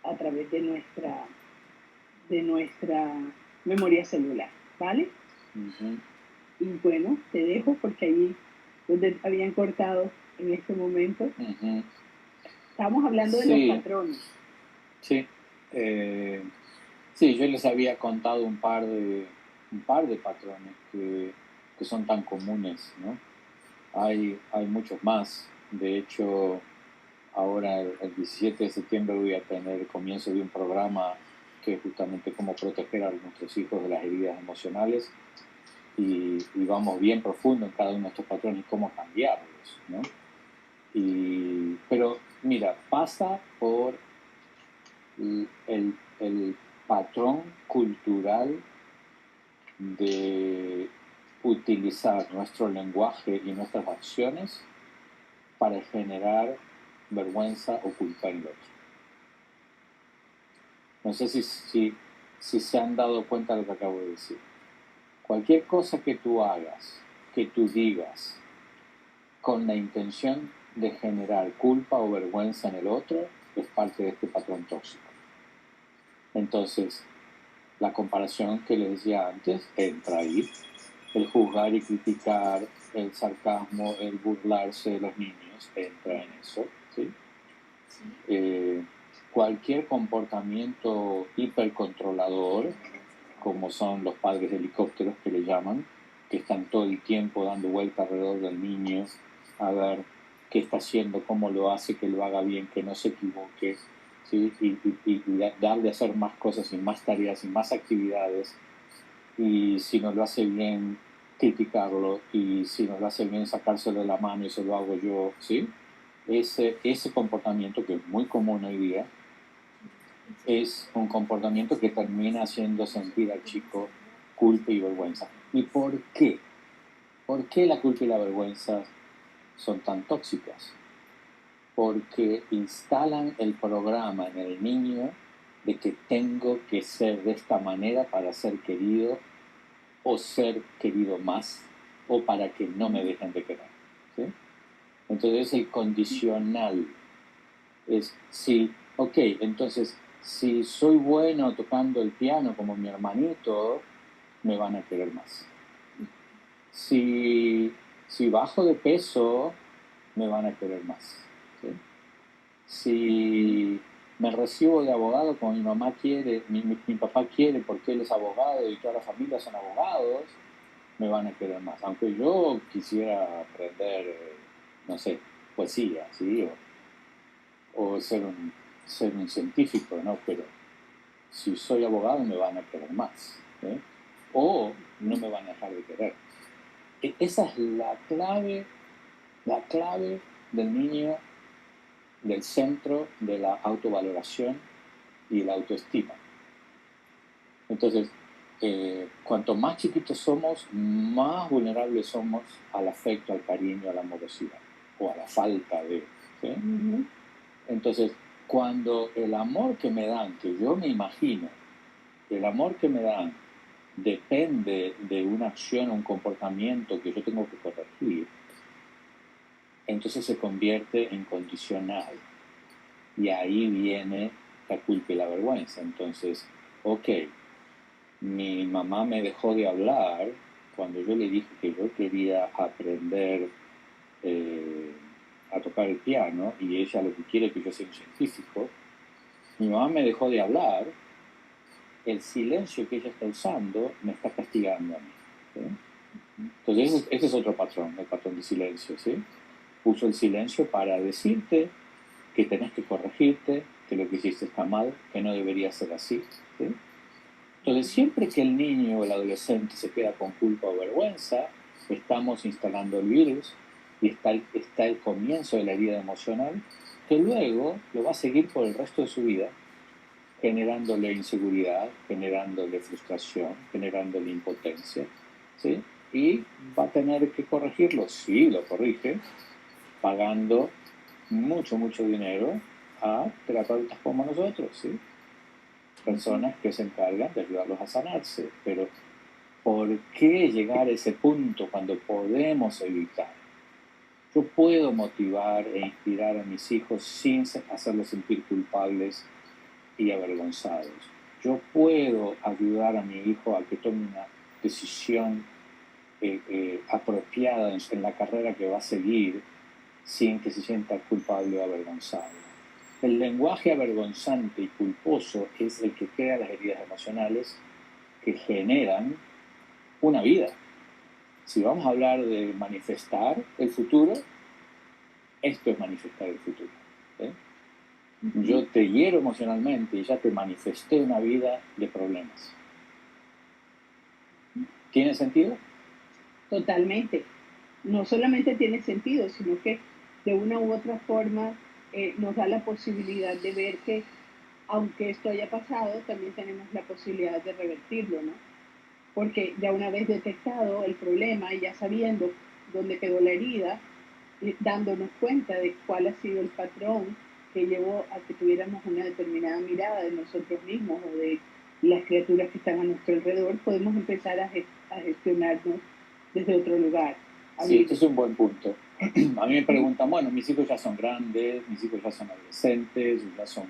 a través de nuestra memoria celular, ¿vale? Y bueno, te dejo porque ahí donde habían cortado en este momento. Estábamos hablando de los patrones. Sí. Sí, yo les había contado un par de patrones que son tan comunes, ¿no? Hay muchos más. De hecho, ahora el 17 de septiembre voy a tener el comienzo de un programa que es justamente cómo proteger a nuestros hijos de las heridas emocionales y vamos bien profundo en cada uno de estos patrones y cómo cambiarlos, ¿no? Pero mira, pasa por el patrón cultural de utilizar nuestro lenguaje y nuestras acciones para generar vergüenza o culpa en el otro. No sé si se han dado cuenta de lo que acabo de decir. Cualquier cosa que tú hagas, que tú digas, con la intención de generar culpa o vergüenza en el otro, es parte de este patrón tóxico. Entonces, la comparación que les decía antes entra ahí, el juzgar y criticar, el sarcasmo, el burlarse de los niños, entra en eso, ¿sí? Cualquier comportamiento hipercontrolador, como son los padres de helicópteros que le llaman, que están todo el tiempo dando vuelta alrededor del niño, a ver qué está haciendo, cómo lo hace, que lo haga bien, que no se equivoque, ¿sí? Y darle a hacer más cosas y más tareas y más actividades, y si no lo hace bien, criticarlo, y si no lo hace bien, sacárselo de la mano, y eso lo hago yo, ¿sí? Ese comportamiento, que es muy común hoy día, es un comportamiento que termina haciendo sentir al chico culpa y vergüenza. ¿Y por qué? ¿Por qué la culpa y la vergüenza son tan tóxicas? Porque instalan el programa en el niño de que tengo que ser de esta manera para ser querido, o ser querido más, o para que no me dejen de querer, ¿sí? Entonces el condicional es, sí, ok, entonces si soy bueno tocando el piano como mi hermanito, me van a querer más. Si bajo de peso, me van a querer más, ¿sí? Si me recibo de abogado como mi mamá quiere, mi papá quiere, porque él es abogado y toda la familia son abogados, me van a querer más. Aunque yo quisiera aprender, no sé, poesía, ¿sí? O ser un científico, ¿no? Pero si soy abogado me van a querer más, ¿eh? O no me van a dejar de querer. Esa es la clave del niño, del centro de la autovaloración y la autoestima. Entonces, cuanto más chiquitos somos, más vulnerables somos al afecto, al cariño, a la amorosidad o a la falta de, ¿sí? Entonces, cuando el amor que me dan, que yo me imagino, el amor que me dan depende de una acción o un comportamiento que yo tengo que corregir, entonces se convierte en condicional. Y ahí viene la culpa y la vergüenza. Entonces, ok, mi mamá me dejó de hablar cuando yo le dije que yo quería aprender a tocar el piano, y ella lo que quiere es que yo sea un científico. Mi mamá me dejó de hablar, el silencio que ella está usando me está castigando a mí, ¿sí? Entonces ese es otro patrón, el patrón de silencio, ¿sí? Uso el silencio para decirte que tenés que corregirte, que lo que hiciste está mal, que no debería ser así, ¿sí? Entonces, siempre que el niño o el adolescente se queda con culpa o vergüenza, estamos instalando el virus, y está el comienzo de la herida emocional, que luego lo va a seguir por el resto de su vida, generándole inseguridad, generándole frustración, generándole impotencia, ¿sí? Y va a tener que corregirlo, si lo corrige, pagando mucho dinero a terapeutas como nosotros, ¿sí? Personas que se encargan de ayudarlos a sanarse. Pero ¿por qué llegar a ese punto cuando podemos evitar? Yo puedo motivar e inspirar a mis hijos sin hacerlos sentir culpables y avergonzados. Yo puedo ayudar a mi hijo a que tome una decisión apropiada en la carrera que va a seguir, sin que se sienta culpable o avergonzado. El lenguaje avergonzante y culposo es el que crea las heridas emocionales que generan una vida. Si vamos a hablar de manifestar el futuro, esto es manifestar el futuro, ¿eh? Yo te hiero emocionalmente y ya te manifesté una vida de problemas. ¿Tiene sentido? Totalmente. No solamente tiene sentido, sino que de una u otra forma nos da la posibilidad de ver que, aunque esto haya pasado, también tenemos la posibilidad de revertirlo, ¿no? Porque ya una vez detectado el problema y ya sabiendo dónde quedó la herida, dándonos cuenta de cuál ha sido el patrón que llevó a que tuviéramos una determinada mirada de nosotros mismos o de las criaturas que están a nuestro alrededor, podemos empezar a gestionarnos desde otro lugar. Sí, este es un buen punto. A mí me preguntan, bueno, mis hijos ya son grandes, mis hijos ya son adolescentes, ya son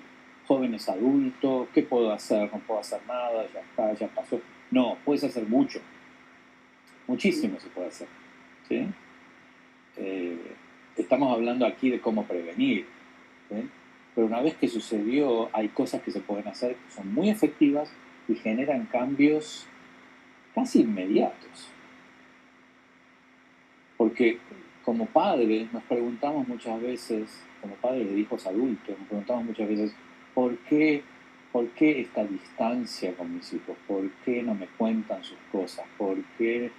jóvenes adultos, ¿qué puedo hacer? No puedo hacer nada, ya está, ya pasó. No, puedes hacer mucho, muchísimo se puede hacer, ¿sí? estamos hablando aquí de cómo prevenir, ¿sí? Pero una vez que sucedió, hay cosas que se pueden hacer que son muy efectivas y generan cambios casi inmediatos. Porque como padres nos preguntamos muchas veces, como padres de hijos adultos, nos preguntamos muchas veces, ¿por qué esta distancia con mis hijos? ¿Por qué no me cuentan sus cosas? ¿Por qué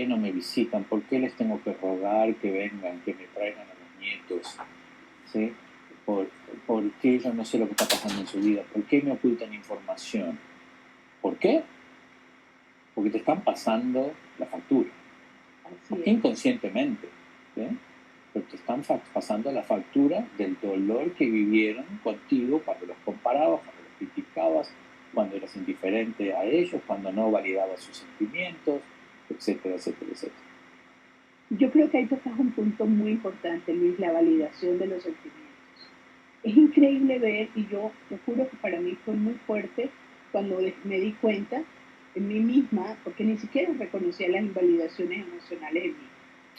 no me visitan? ¿Por qué les tengo que rogar que vengan, que me traigan a los nietos? ¿Sí? ¿Por qué yo no sé lo que está pasando en su vida? ¿Por qué me ocultan información? ¿Por qué? Porque te están pasando la factura. Inconscientemente, ¿sí? Pero te están pasando la factura del dolor que vivieron contigo cuando los comparabas, cuando los criticabas, cuando eras indiferente a ellos, cuando no validabas sus sentimientos, etcétera, etcétera, etcétera. Yo creo que ahí tocas un punto muy importante, Luis, la validación de los sentimientos. Es increíble ver, y yo te juro que para mí fue muy fuerte cuando me di cuenta en mí misma, porque ni siquiera reconocía las invalidaciones emocionales en mí.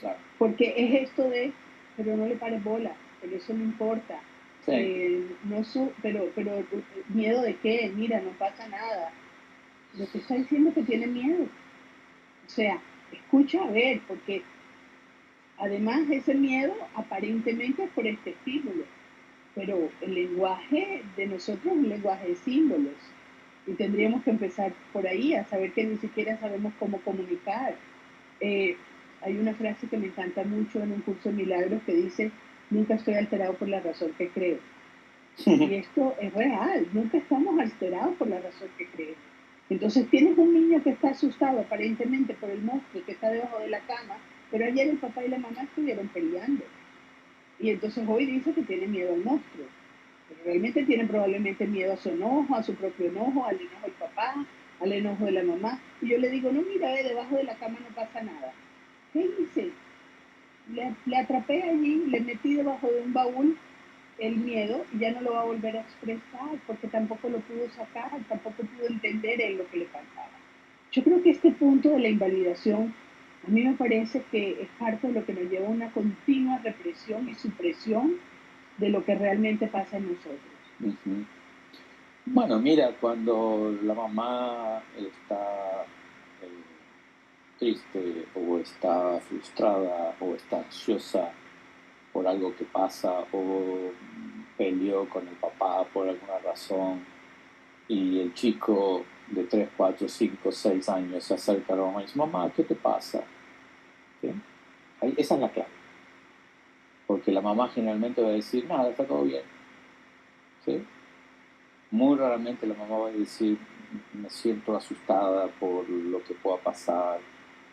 Claro. Porque es esto de, pero no le pares bola, pero eso no importa. Sí. Pero miedo de qué, mira, no pasa nada. Lo que está diciendo es que tiene miedo. O sea, escucha a ver, porque además ese miedo aparentemente es por este estímulo, pero el lenguaje de nosotros es un lenguaje de símbolos. Y tendríamos que empezar por ahí, a saber que ni siquiera sabemos cómo comunicar. Hay una frase que me encanta mucho en un curso de milagros que dice, nunca estoy alterado por la razón que creo. Y esto es real, nunca estamos alterados por la razón que creemos. Entonces tienes un niño que está asustado aparentemente por el monstruo que está debajo de la cama, pero ayer el papá y la mamá estuvieron peleando. Y entonces hoy dice que tiene miedo al monstruo. Pero realmente tiene probablemente miedo a su enojo, a su propio enojo, al enojo del papá, al enojo de la mamá. Y yo le digo, no, mira, debajo de la cama no pasa nada. ¿Qué hice? Le atrapé allí, le metí debajo de un baúl el miedo y ya no lo va a volver a expresar porque tampoco lo pudo sacar, tampoco pudo entender en lo que le pasaba. Yo creo que este punto de la invalidación a mí me parece que es parte de lo que nos lleva a una continua represión y supresión de lo que realmente pasa en nosotros. Uh-huh. Bueno, mira, cuando la mamá está triste o está frustrada o está ansiosa por algo que pasa o peleó con el papá por alguna razón y el chico de 3, 4, 5, 6 años se acerca a la mamá y dice, mamá, ¿qué te pasa? ¿Sí? Esa es la clave. Porque la mamá generalmente va a decir, nada, está todo bien. ¿Sí? Muy raramente la mamá va a decir, me siento asustada por lo que pueda pasar,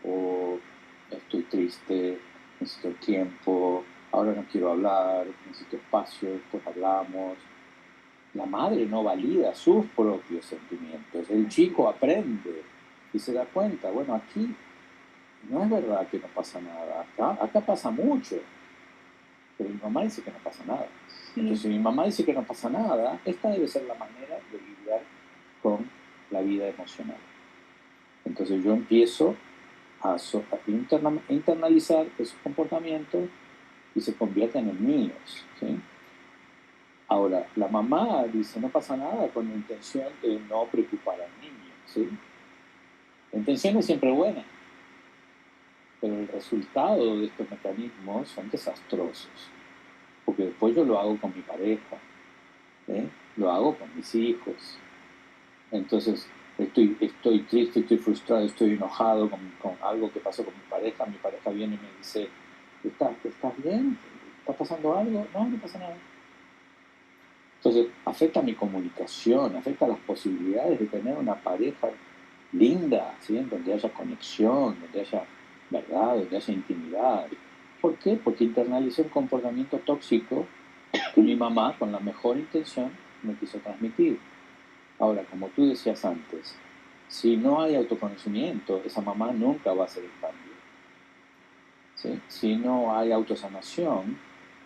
o estoy triste, necesito tiempo, ahora no quiero hablar, necesito espacio, después hablamos. La madre no valida sus propios sentimientos. El chico aprende y se da cuenta, bueno, aquí no es verdad que no pasa nada, acá pasa mucho, pero mi mamá dice que no pasa nada. Entonces, si mi mamá dice que no pasa nada, esta debe ser la manera de lidiar con la vida emocional. Entonces yo empiezo a internalizar esos comportamientos y se convierten en míos, ¿sí? Ahora, la mamá dice no pasa nada con la intención de no preocupar al niño, ¿sí? La intención es siempre buena, pero el resultado de estos mecanismos son desastrosos, porque después yo lo hago con mi pareja, lo hago con mis hijos. Entonces, estoy triste, estoy frustrado, estoy enojado con algo que pasó con mi pareja viene y me dice, ¿estás bien? ¿Está pasando algo? No, no pasa nada. Entonces, afecta mi comunicación, afecta las posibilidades de tener una pareja linda, ¿sí? Donde haya conexión, donde haya verdad, donde haya intimidad. ¿Por qué? Porque internalicé un comportamiento tóxico que mi mamá, con la mejor intención, me quiso transmitir. Ahora, como tú decías antes, si no hay autoconocimiento, esa mamá nunca va a hacer el cambio. ¿Sí? Si no hay autosanación,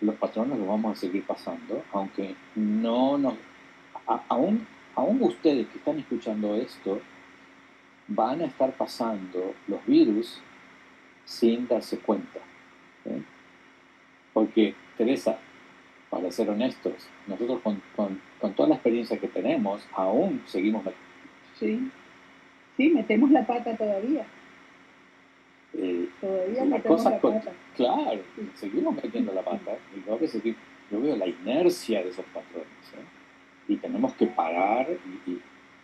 los patrones los vamos a seguir pasando, aunque no nos... Aún ustedes que están escuchando esto, van a estar pasando los virus sin darse cuenta. ¿Sí? Porque, Teresa, para ser honestos, nosotros con toda la experiencia que tenemos, aún seguimos... Sí, sí, metemos la pata todavía. Todavía metemos la pata. Claro, seguimos metiendo la pata. Y a veces yo veo la inercia de esos patrones. Y tenemos que parar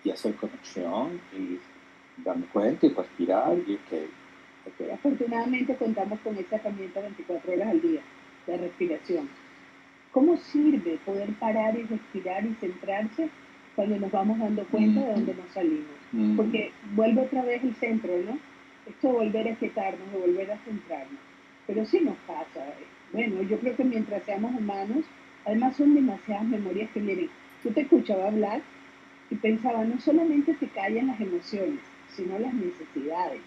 y hacer conexión y darnos cuenta y respirar. Y okay. Afortunadamente contamos con esa herramienta 24 horas al día, la respiración. ¿Cómo sirve poder parar y respirar y centrarse cuando nos vamos dando cuenta de dónde nos salimos? Porque vuelve otra vez el centro, ¿no? Esto de volver a quietarnos, de volver a centrarnos. Pero sí nos pasa. Bueno, yo creo que mientras seamos humanos, además son demasiadas memorias que vienen. Yo te escuchaba hablar y pensaba, no solamente te callan las emociones, sino las necesidades.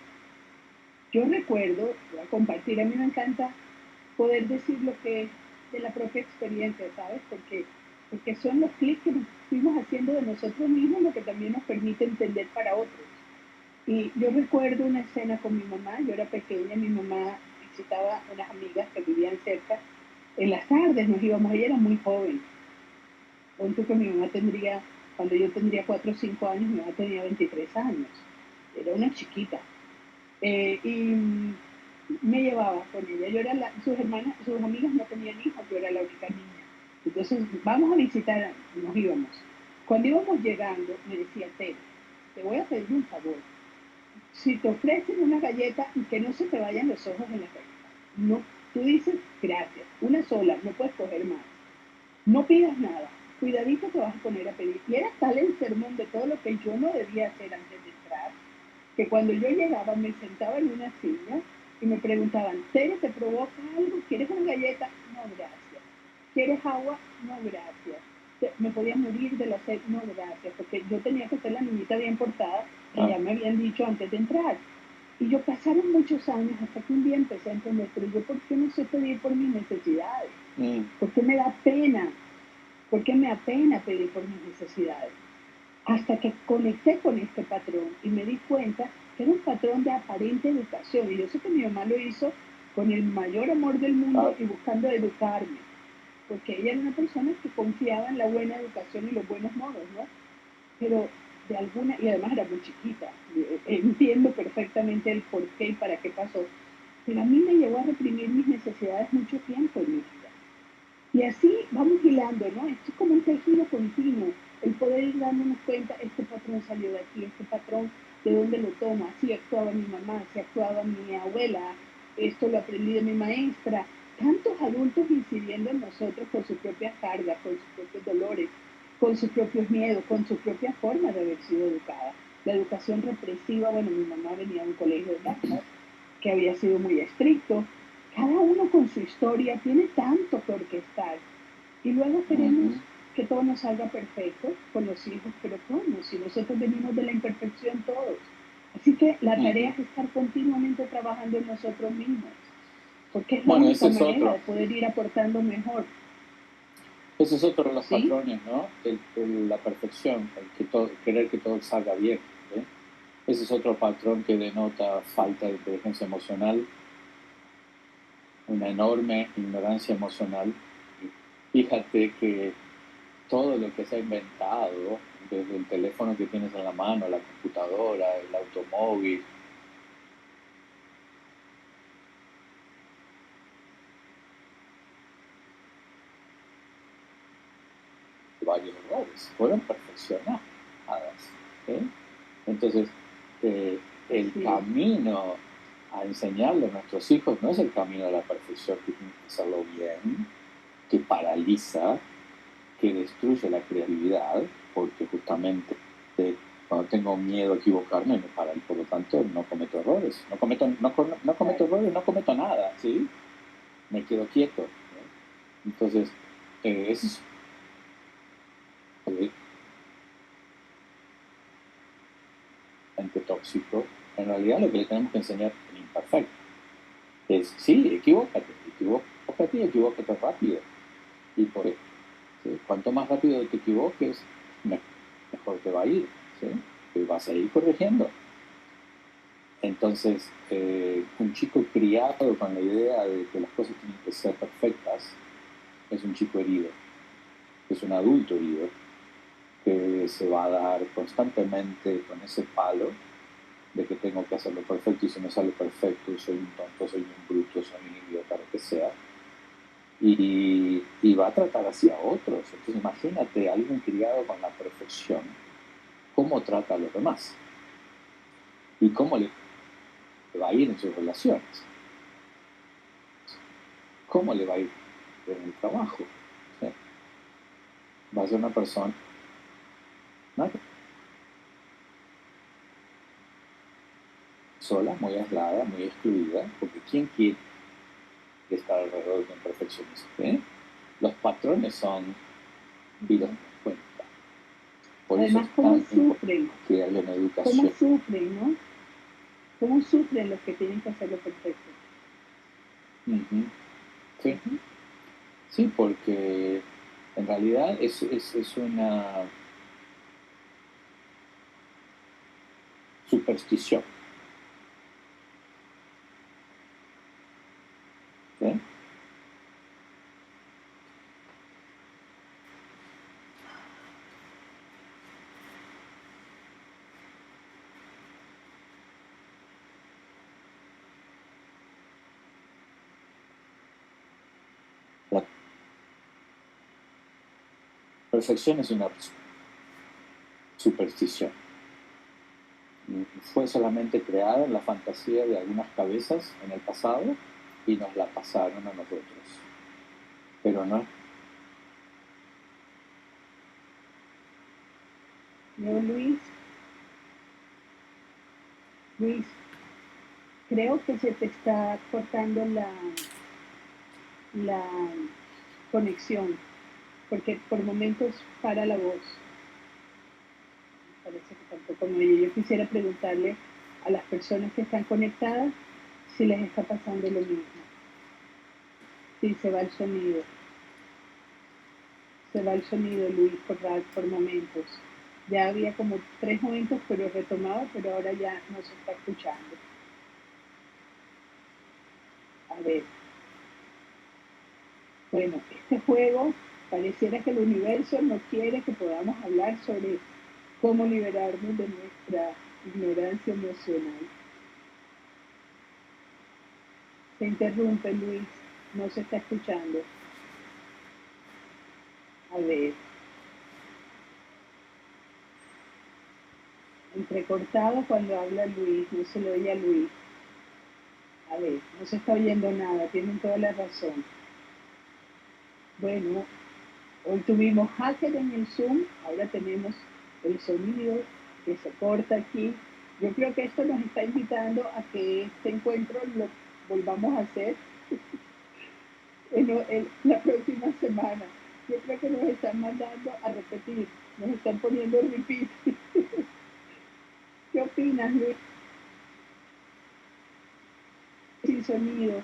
Yo recuerdo, voy a compartir, a mí me encanta poder decir lo que es de la propia experiencia, ¿sabes? Porque son los clics que nos fuimos haciendo de nosotros mismos lo que también nos permite entender para otros. Y yo recuerdo una escena con mi mamá, yo era pequeña, mi mamá visitaba unas amigas que vivían cerca, en las tardes nos íbamos, ella era muy joven, punto que mi mamá tendría, cuando yo tendría 4 o 5 años, mi mamá tenía 23 años, era una chiquita. Y me llevaba con ella. Yo era sus hermanas, sus amigas no tenían hijos, yo era la única niña. Entonces, vamos a visitar, nos íbamos. Cuando íbamos llegando, me decía, te voy a pedir un favor. Si te ofrecen una galleta y que no se te vayan los ojos en la galleta, no, tú dices gracias, una sola, no puedes coger más. No pidas nada, cuidadito te vas a poner a pedir. Y era tal el sermón de todo lo que yo no debía hacer antes de entrar, que cuando yo llegaba me sentaba en una silla y me preguntaban, ¿Tere, te provoca algo? ¿Quieres una galleta? No, gracias. ¿Quieres agua? No, gracias. Me podía morir de la sed, no, gracias, porque yo tenía que ser la niñita bien portada, que ya me habían dicho antes de entrar. Y yo pasaron muchos años hasta que un día empecé a entender, pero yo ¿por qué no sé pedir por mis necesidades? ¿Por qué me da pena? ¿Por qué me apena pedir por mis necesidades? Hasta que conecté con este patrón y me di cuenta que era un patrón de aparente educación. Y yo sé que mi mamá lo hizo con el mayor amor del mundo y buscando educarme, porque ella era una persona que confiaba en la buena educación y los buenos modos, ¿no? Pero de alguna, y además era muy chiquita, entiendo perfectamente el por qué y para qué pasó, pero a mí me llevó a reprimir mis necesidades mucho tiempo en mi vida. Y así vamos hilando, ¿no? Esto es como un tejido continuo, el poder ir dándonos cuenta, este patrón salió de aquí, este patrón, ¿de dónde lo toma? Así actuaba mi mamá, así actuaba mi abuela, esto lo aprendí de mi maestra. Tantos adultos incidiendo en nosotros con sus propias cargas, con sus propios dolores, con sus propios miedos, con su propia forma de haber sido educada. La educación represiva, bueno, mi mamá venía de un colegio de monjas que había sido muy estricto. Cada uno con su historia tiene tanto que orquestar. Y luego queremos que todo nos salga perfecto con los hijos, pero ¿cómo? Si nosotros venimos de la imperfección todos. Así que la tarea es estar continuamente trabajando en nosotros mismos, porque es la única manera de poder ir aportando mejor. Ese es otro de los patrones, ¿no? La perfección, querer que todo salga bien. Ese es otro patrón que denota falta de inteligencia emocional, una enorme ignorancia emocional. Fíjate que todo lo que se ha inventado, desde el teléfono que tienes en la mano, la computadora, el automóvil, varios errores, fueron perfeccionadas. Entonces, el camino a enseñarle a nuestros hijos no es el camino de la perfección, que tiene que hacerlo bien, que paraliza, que destruye la creatividad, porque justamente cuando tengo miedo a equivocarme me para, y por lo tanto no cometo errores, no cometo errores, no cometo nada, ¿sí? Me quedo quieto, ¿no? Entonces, es tóxico. En realidad lo que le tenemos que enseñar es imperfecto. Es, sí, equivócate y equivócate rápido. Y por eso, ¿sí? Cuanto más rápido te equivoques, mejor te va a ir, ¿sí? Y vas a ir corrigiendo. Entonces, un chico criado con la idea de que las cosas tienen que ser perfectas es un chico herido, es un adulto herido que se va a dar constantemente con ese palo de que tengo que hacerlo perfecto y si no sale perfecto soy un tonto, soy un bruto, soy un idiota, lo que sea. Y va a tratar así a otros. Entonces imagínate a alguien criado con la perfección, cómo trata a los demás y cómo le va a ir en sus relaciones, cómo le va a ir en el trabajo. ¿Sí? Va a ser una persona sola, muy aislada, muy excluida, porque ¿quién quiere estar alrededor de un perfeccionista? ¿Sí? Los patrones son vidas de cuenta. Por Además, eso es ¿cómo tan sufren? que haya una educación. ¿Cómo sufren, no? ¿Cómo sufren los que tienen que hacerlo perfecto? Uh-huh. Sí. Uh-huh. Sí, porque en realidad es una superstición. ¿Sí? La perfección es una superstición. Fue solamente creada en la fantasía de algunas cabezas en el pasado y nos la pasaron a nosotros. Pero no. No, Luis, creo que se te está cortando la conexión, porque por momentos para la voz. Parece que tampoco me oye. Yo quisiera preguntarle a las personas que están conectadas si les está pasando lo mismo. Sí, se va el sonido. Se va el sonido, Luis, por momentos. Ya había como 3 momentos, pero retomaba, pero ahora ya no se está escuchando. A ver. Bueno, este juego pareciera que el universo no quiere que podamos hablar sobre cómo liberarnos de nuestra ignorancia emocional. Se interrumpe, Luis, no se está escuchando. A ver. Entrecortado cuando habla Luis, no se le oye a Luis. A ver, no se está oyendo nada, tienen toda la razón. Bueno, hoy tuvimos hacker en el Zoom, ahora tenemos el sonido que se corta aquí. Yo creo que esto nos está invitando a que este encuentro lo volvamos a hacer en la próxima semana. Yo creo que nos están mandando a repetir, nos están poniendo repeat. ¿Qué opinas, Luis? Sin sonido,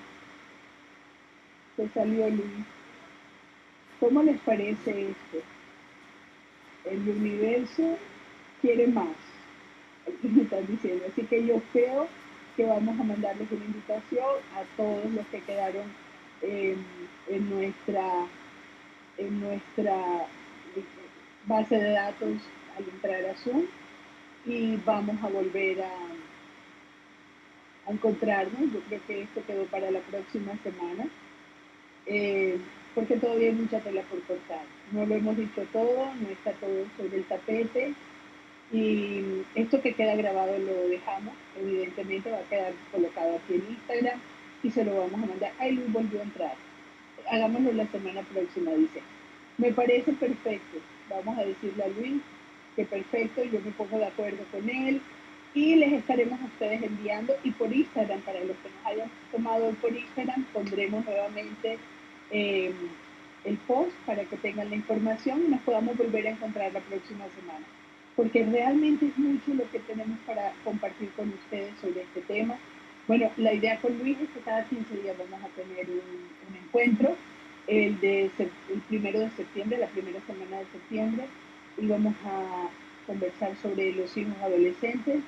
se salió Luis. ¿Cómo les parece esto? El universo quiere más, me están diciendo. Así que yo creo que vamos a mandarles una invitación a todos los que quedaron en nuestra base de datos al entrar a Zoom y vamos a volver a encontrarnos. Yo creo que esto quedó para la próxima semana. Porque todavía hay mucha tela por cortar. No lo hemos dicho todo, no está todo sobre el tapete. Y esto que queda grabado lo dejamos, evidentemente va a quedar colocado aquí en Instagram y se lo vamos a mandar. Ay, Luis volvió a entrar. Hagámoslo la semana próxima, dice. Me parece perfecto. Vamos a decirle a Luis que perfecto, yo me pongo de acuerdo con él y les estaremos a ustedes enviando y por Instagram, para los que nos hayan tomado por Instagram, pondremos nuevamente el post para que tengan la información y nos podamos volver a encontrar la próxima semana. Porque realmente es mucho lo que tenemos para compartir con ustedes sobre este tema. Bueno, la idea con Luis es que cada 15 días vamos a tener un encuentro, el 1 de septiembre, la primera semana de septiembre, y vamos a conversar sobre los hijos adolescentes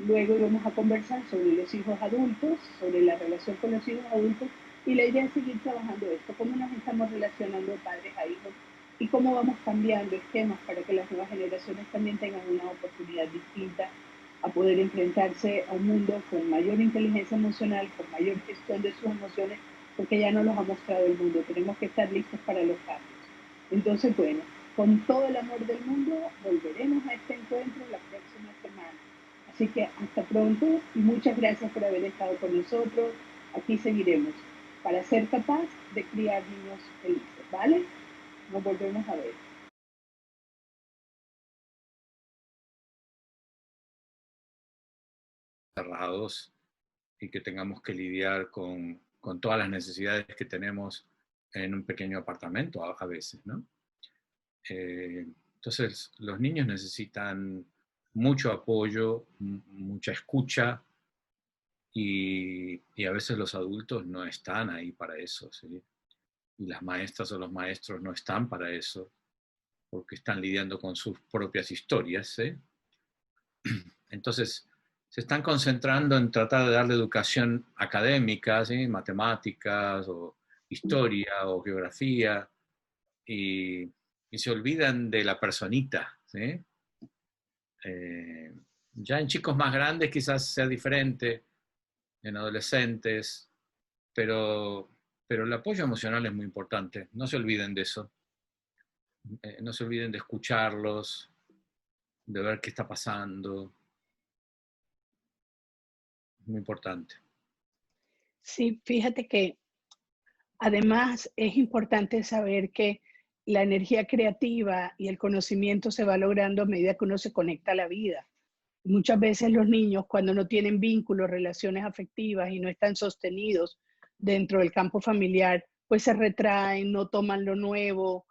Luego íbamos a conversar sobre los hijos adultos, sobre la relación con los hijos adultos, y la idea es seguir trabajando esto, cómo nos estamos relacionando de padres a hijos y cómo vamos cambiando esquemas para que las nuevas generaciones también tengan una oportunidad distinta a poder enfrentarse a un mundo con mayor inteligencia emocional, con mayor gestión de sus emociones, porque ya no los ha mostrado el mundo. Tenemos que estar listos para los cambios. Entonces, bueno, con todo el amor del mundo, volveremos a este encuentro la próxima semana. Así que hasta pronto y muchas gracias por haber estado con nosotros. Aquí seguiremos para ser capaz de criar niños felices, ¿vale? Nos volvemos a ver. Cerrados y que tengamos que lidiar con todas las necesidades que tenemos en un pequeño apartamento a veces, ¿no? Entonces, los niños necesitan mucho apoyo, mucha escucha y a veces los adultos no están ahí para eso, ¿sí? Y las maestras o los maestros no están para eso porque están lidiando con sus propias historias, ¿sí? Entonces, se están concentrando en tratar de darle educación académica, ¿sí? Matemáticas o historia o geografía, y se olvidan de la personita, ¿sí? Ya en chicos más grandes quizás sea diferente, en adolescentes, pero el apoyo emocional es muy importante. No se olviden de eso. No se olviden de escucharlos, de ver qué está pasando. Es muy importante. Sí, fíjate que además es importante saber que la energía creativa y el conocimiento se va logrando a medida que uno se conecta a la vida. Muchas veces los niños, cuando no tienen vínculos, relaciones afectivas y no están sostenidos dentro del campo familiar, pues se retraen, no toman lo nuevo,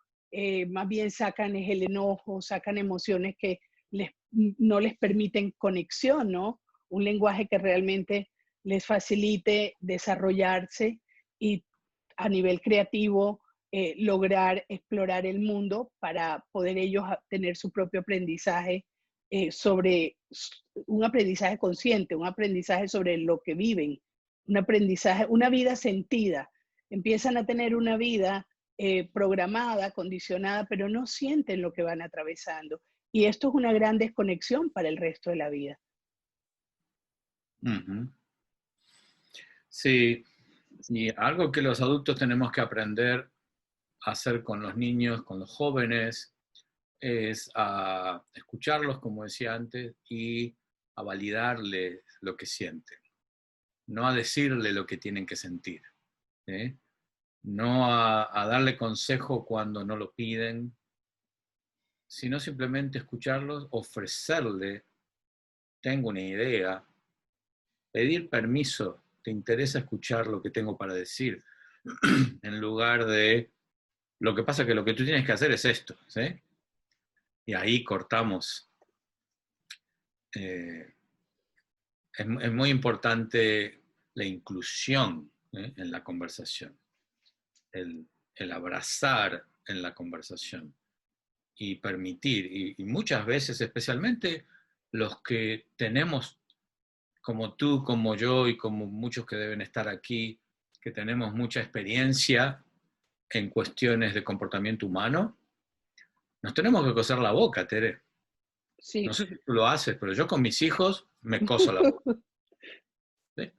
más bien sacan el enojo, sacan emociones que no les permiten conexión, ¿no? Un lenguaje que realmente les facilite desarrollarse y a nivel creativo lograr explorar el mundo para poder ellos tener su propio aprendizaje sobre un aprendizaje consciente, un aprendizaje sobre lo que viven, un aprendizaje, una vida sentida. Empiezan a tener una vida programada, condicionada, pero no sienten lo que van atravesando. Y esto es una gran desconexión para el resto de la vida. Uh-huh. Sí, y algo que los adultos tenemos que aprender a hacer con los niños, con los jóvenes, es a escucharlos, como decía antes, y a validarles lo que sienten, no a decirle lo que tienen que sentir, ¿eh? No a darle consejo cuando no lo piden, sino simplemente escucharlos, ofrecerle, tengo una idea, pedir permiso, ¿te interesa escuchar lo que tengo para decir? En lugar de, lo que pasa que lo que tú tienes que hacer es esto, ¿sí? Y ahí cortamos. Es muy importante la inclusión, en la conversación, el abrazar en la conversación y permitir. Y muchas veces, especialmente los que tenemos, como tú, como yo y como muchos que deben estar aquí, que tenemos mucha experiencia en cuestiones de comportamiento humano, nos tenemos que coser la boca, Tere. No Sí. sé si tú lo haces, pero yo con mis hijos me coso la boca. ¿Sí?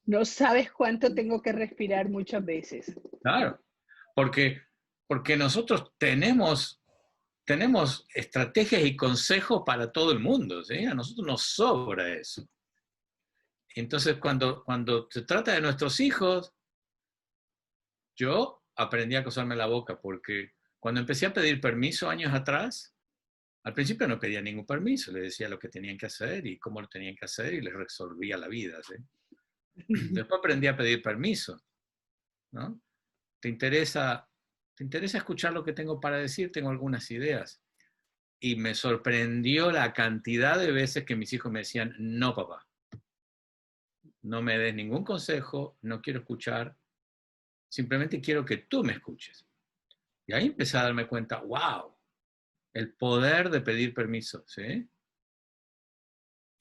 No sabes cuánto tengo que respirar muchas veces. Claro, porque nosotros tenemos estrategias y consejos para todo el mundo, ¿sí? A nosotros nos sobra eso. Entonces, cuando se trata de nuestros hijos, yo aprendí a coserme la boca, porque cuando empecé a pedir permiso años atrás, al principio no pedía ningún permiso, les decía lo que tenían que hacer y cómo lo tenían que hacer y les resolvía la vida, ¿sí? Después aprendí a pedir permiso, ¿no? ¿Te interesa escuchar lo que tengo para decir? Tengo algunas ideas. Y me sorprendió la cantidad de veces que mis hijos me decían, no, papá, no me des ningún consejo, no quiero escuchar, simplemente quiero que tú me escuches. Y ahí empecé a darme cuenta, wow, el poder de pedir permiso, ¿sí?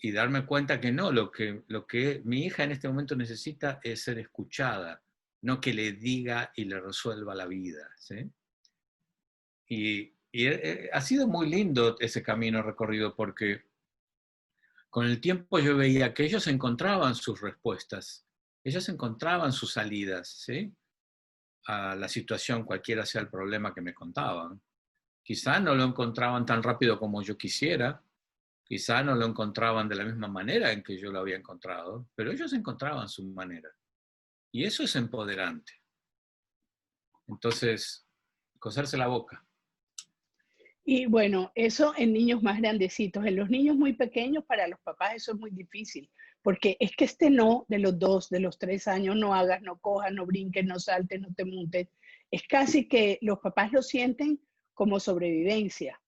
y darme cuenta que no, lo que mi hija en este momento necesita es ser escuchada, no que le diga y le resuelva la vida, ¿sí? Y ha sido muy lindo ese camino recorrido porque con el tiempo yo veía que ellos encontraban sus respuestas, ellos encontraban sus salidas, ¿sí? A la situación, cualquiera sea el problema que me contaban. Quizá no lo encontraban tan rápido como yo quisiera, quizá no lo encontraban de la misma manera en que yo lo había encontrado, pero ellos encontraban su manera. Y eso es empoderante. Entonces, coserse la boca. Y bueno, eso en niños más grandecitos. En los niños muy pequeños, para los papás eso es muy difícil, porque es que este no de los 2, de los 3 años, no hagas, no cojas, no brinques, no saltes, no te montes, es casi que los papás lo sienten como sobrevivencia.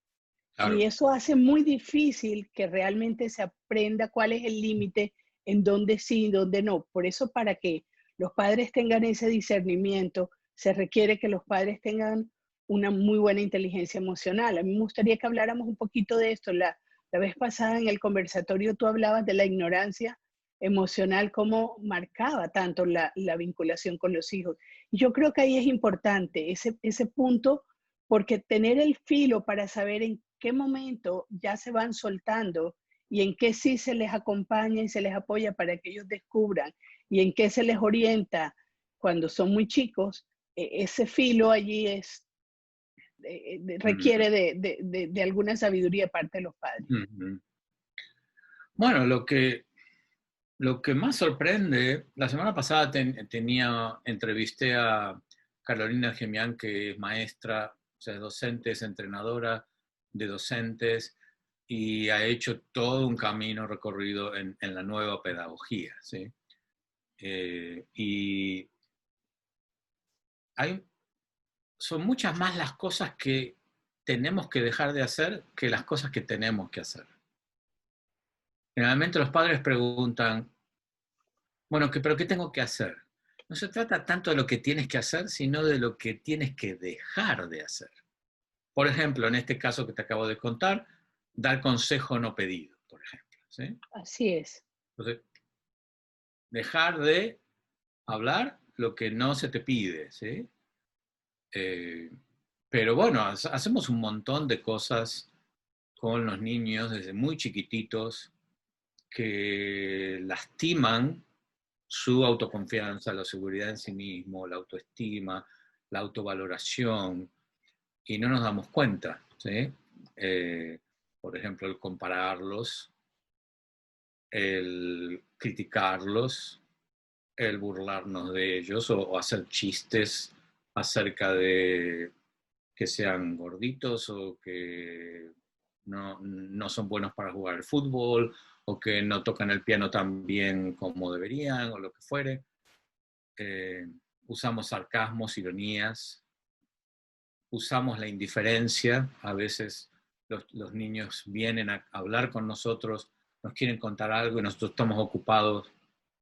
Y Claro. eso hace muy difícil que realmente se aprenda cuál es el límite, en dónde sí y dónde no. Por eso, para que los padres tengan ese discernimiento, se requiere que los padres tengan una muy buena inteligencia emocional. A mí me gustaría que habláramos un poquito de esto. La vez pasada en el conversatorio tú hablabas de la ignorancia emocional, cómo marcaba tanto la vinculación con los hijos. Y yo creo que ahí es importante ese punto, porque tener el filo para saber en qué momento ya se van soltando y en qué sí se les acompaña y se les apoya para que ellos descubran y en qué se les orienta cuando son muy chicos, ese filo allí es, requiere de alguna sabiduría de parte de los padres. Bueno, lo que más sorprende, la semana pasada entrevisté a Carolina Gemián, que es maestra, o sea, es docente, es entrenadora de docentes y ha hecho todo un camino recorrido en la nueva pedagogía, ¿sí? Y son muchas más las cosas que tenemos que dejar de hacer que las cosas que tenemos que hacer. Generalmente los padres preguntan, bueno, ¿pero qué tengo que hacer? No se trata tanto de lo que tienes que hacer, sino de lo que tienes que dejar de hacer. Por ejemplo, en este caso que te acabo de contar, dar consejo no pedido, por ejemplo, ¿sí? Así es. Entonces, dejar de hablar lo que no se te pide, ¿sí? Pero bueno, hacemos un montón de cosas con los niños desde muy chiquititos que lastiman su autoconfianza, la seguridad en sí mismo, la autoestima, la autovaloración, y no nos damos cuenta, ¿sí? Por ejemplo, el compararlos, el criticarlos, el burlarnos de ellos o hacer chistes acerca de que sean gorditos o que no son buenos para jugar al fútbol o que no tocan el piano tan bien como deberían o lo que fuere. Usamos sarcasmos, ironías, usamos la indiferencia. A veces los niños vienen a hablar con nosotros, nos quieren contar algo y nosotros estamos ocupados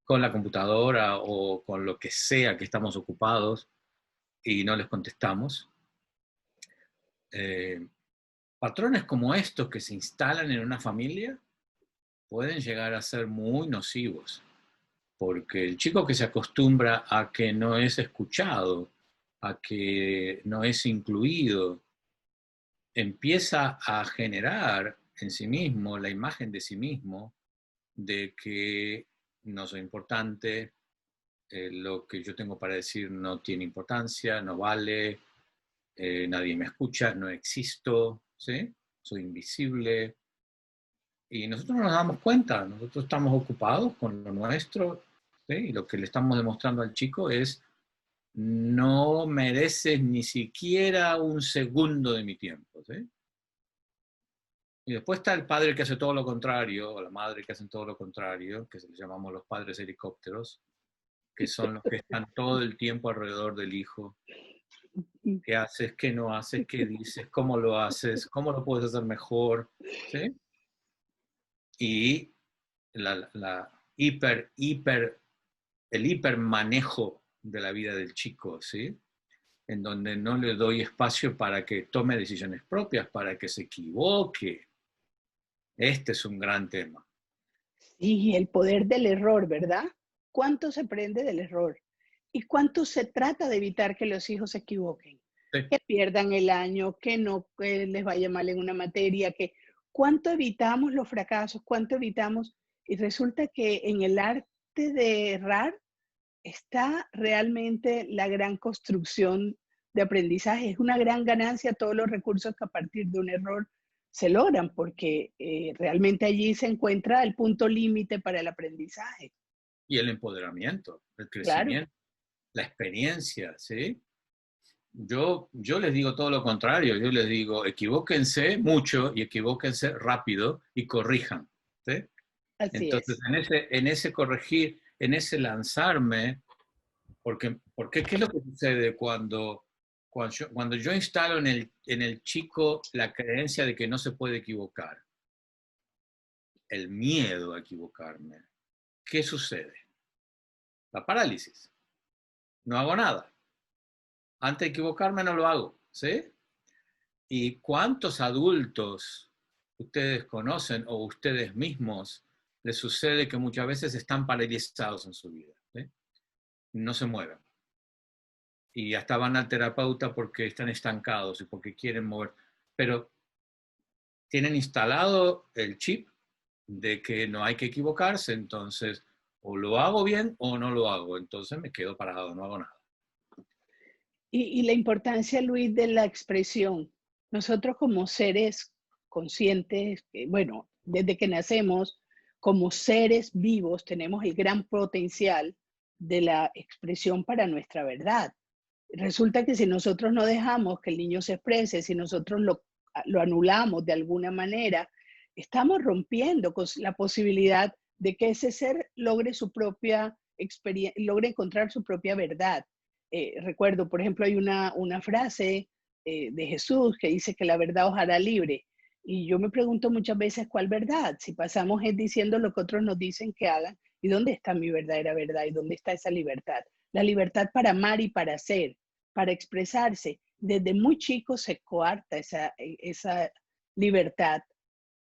con la computadora o con lo que sea que estamos ocupados y no les contestamos. Patrones como estos que se instalan en una familia pueden llegar a ser muy nocivos, porque el chico que se acostumbra a que no es escuchado, a que no es incluido, empieza a generar en sí mismo la imagen de sí mismo de que no soy importante, lo que yo tengo para decir no tiene importancia, no vale, nadie me escucha, no existo, ¿sí? Soy invisible. Y nosotros no nos damos cuenta, nosotros estamos ocupados con lo nuestro, ¿sí? Y lo que le estamos demostrando al chico es, no mereces ni siquiera un segundo de mi tiempo, ¿sí? Y después está el padre que hace todo lo contrario, o la madre que hace todo lo contrario, que les llamamos los padres helicópteros, que son los que están todo el tiempo alrededor del hijo. ¿Qué haces? ¿Qué no haces? ¿Qué dices? ¿Cómo lo haces? ¿Cómo lo puedes hacer mejor? ¿Sí? Y el hipermanejo de la vida del chico, ¿sí? En donde no le doy espacio para que tome decisiones propias, para que se equivoque. Este es un gran tema. Y el poder del error, ¿verdad? ¿Cuánto se aprende del error? ¿Y cuánto se trata de evitar que los hijos se equivoquen? Sí. Que pierdan el año, que no que les vaya mal en una materia, que cuánto evitamos los fracasos, cuánto evitamos. Y resulta que en el arte de errar está realmente la gran construcción de aprendizaje. Es una gran ganancia todos los recursos que a partir de un error se logran, porque realmente allí se encuentra el punto límite para el aprendizaje. Y el empoderamiento, el Claro, crecimiento, la experiencia, ¿sí? Yo les digo todo lo contrario, yo les digo, equivóquense mucho y equivóquense rápido y corrijan, ¿sí? así Entonces, es. en ese corregir, en ese lanzarme, porque ¿qué es lo que sucede cuando yo instalo en el chico la creencia de que no se puede equivocar? El miedo a equivocarme. ¿Qué sucede? La parálisis. No hago nada. Antes de equivocarme no lo hago, ¿sí? ¿Y cuántos adultos ustedes conocen o ustedes mismos les sucede que muchas veces están paralizados en su vida, ¿sí? No se mueven? Y hasta van al terapeuta porque están estancados y porque quieren mover. Pero tienen instalado el chip de que no hay que equivocarse, entonces o lo hago bien o no lo hago, entonces me quedo parado, no hago nada. Y la importancia, Luis, de la expresión. Nosotros como seres conscientes, bueno, desde que nacemos, como seres vivos, tenemos el gran potencial de la expresión para nuestra verdad. Resulta que si nosotros no dejamos que el niño se exprese, si nosotros lo anulamos de alguna manera, estamos rompiendo con la posibilidad de que ese ser logre su propia experiencia, logre encontrar su propia verdad. Recuerdo, por ejemplo, hay una frase de Jesús que dice que la verdad os hará libre. Y yo me pregunto muchas veces cuál verdad, si pasamos es diciendo lo que otros nos dicen que hagan, ¿y dónde está mi verdadera verdad? ¿Y dónde está esa libertad? La libertad para amar y para ser, para expresarse. Desde muy chico se coarta esa libertad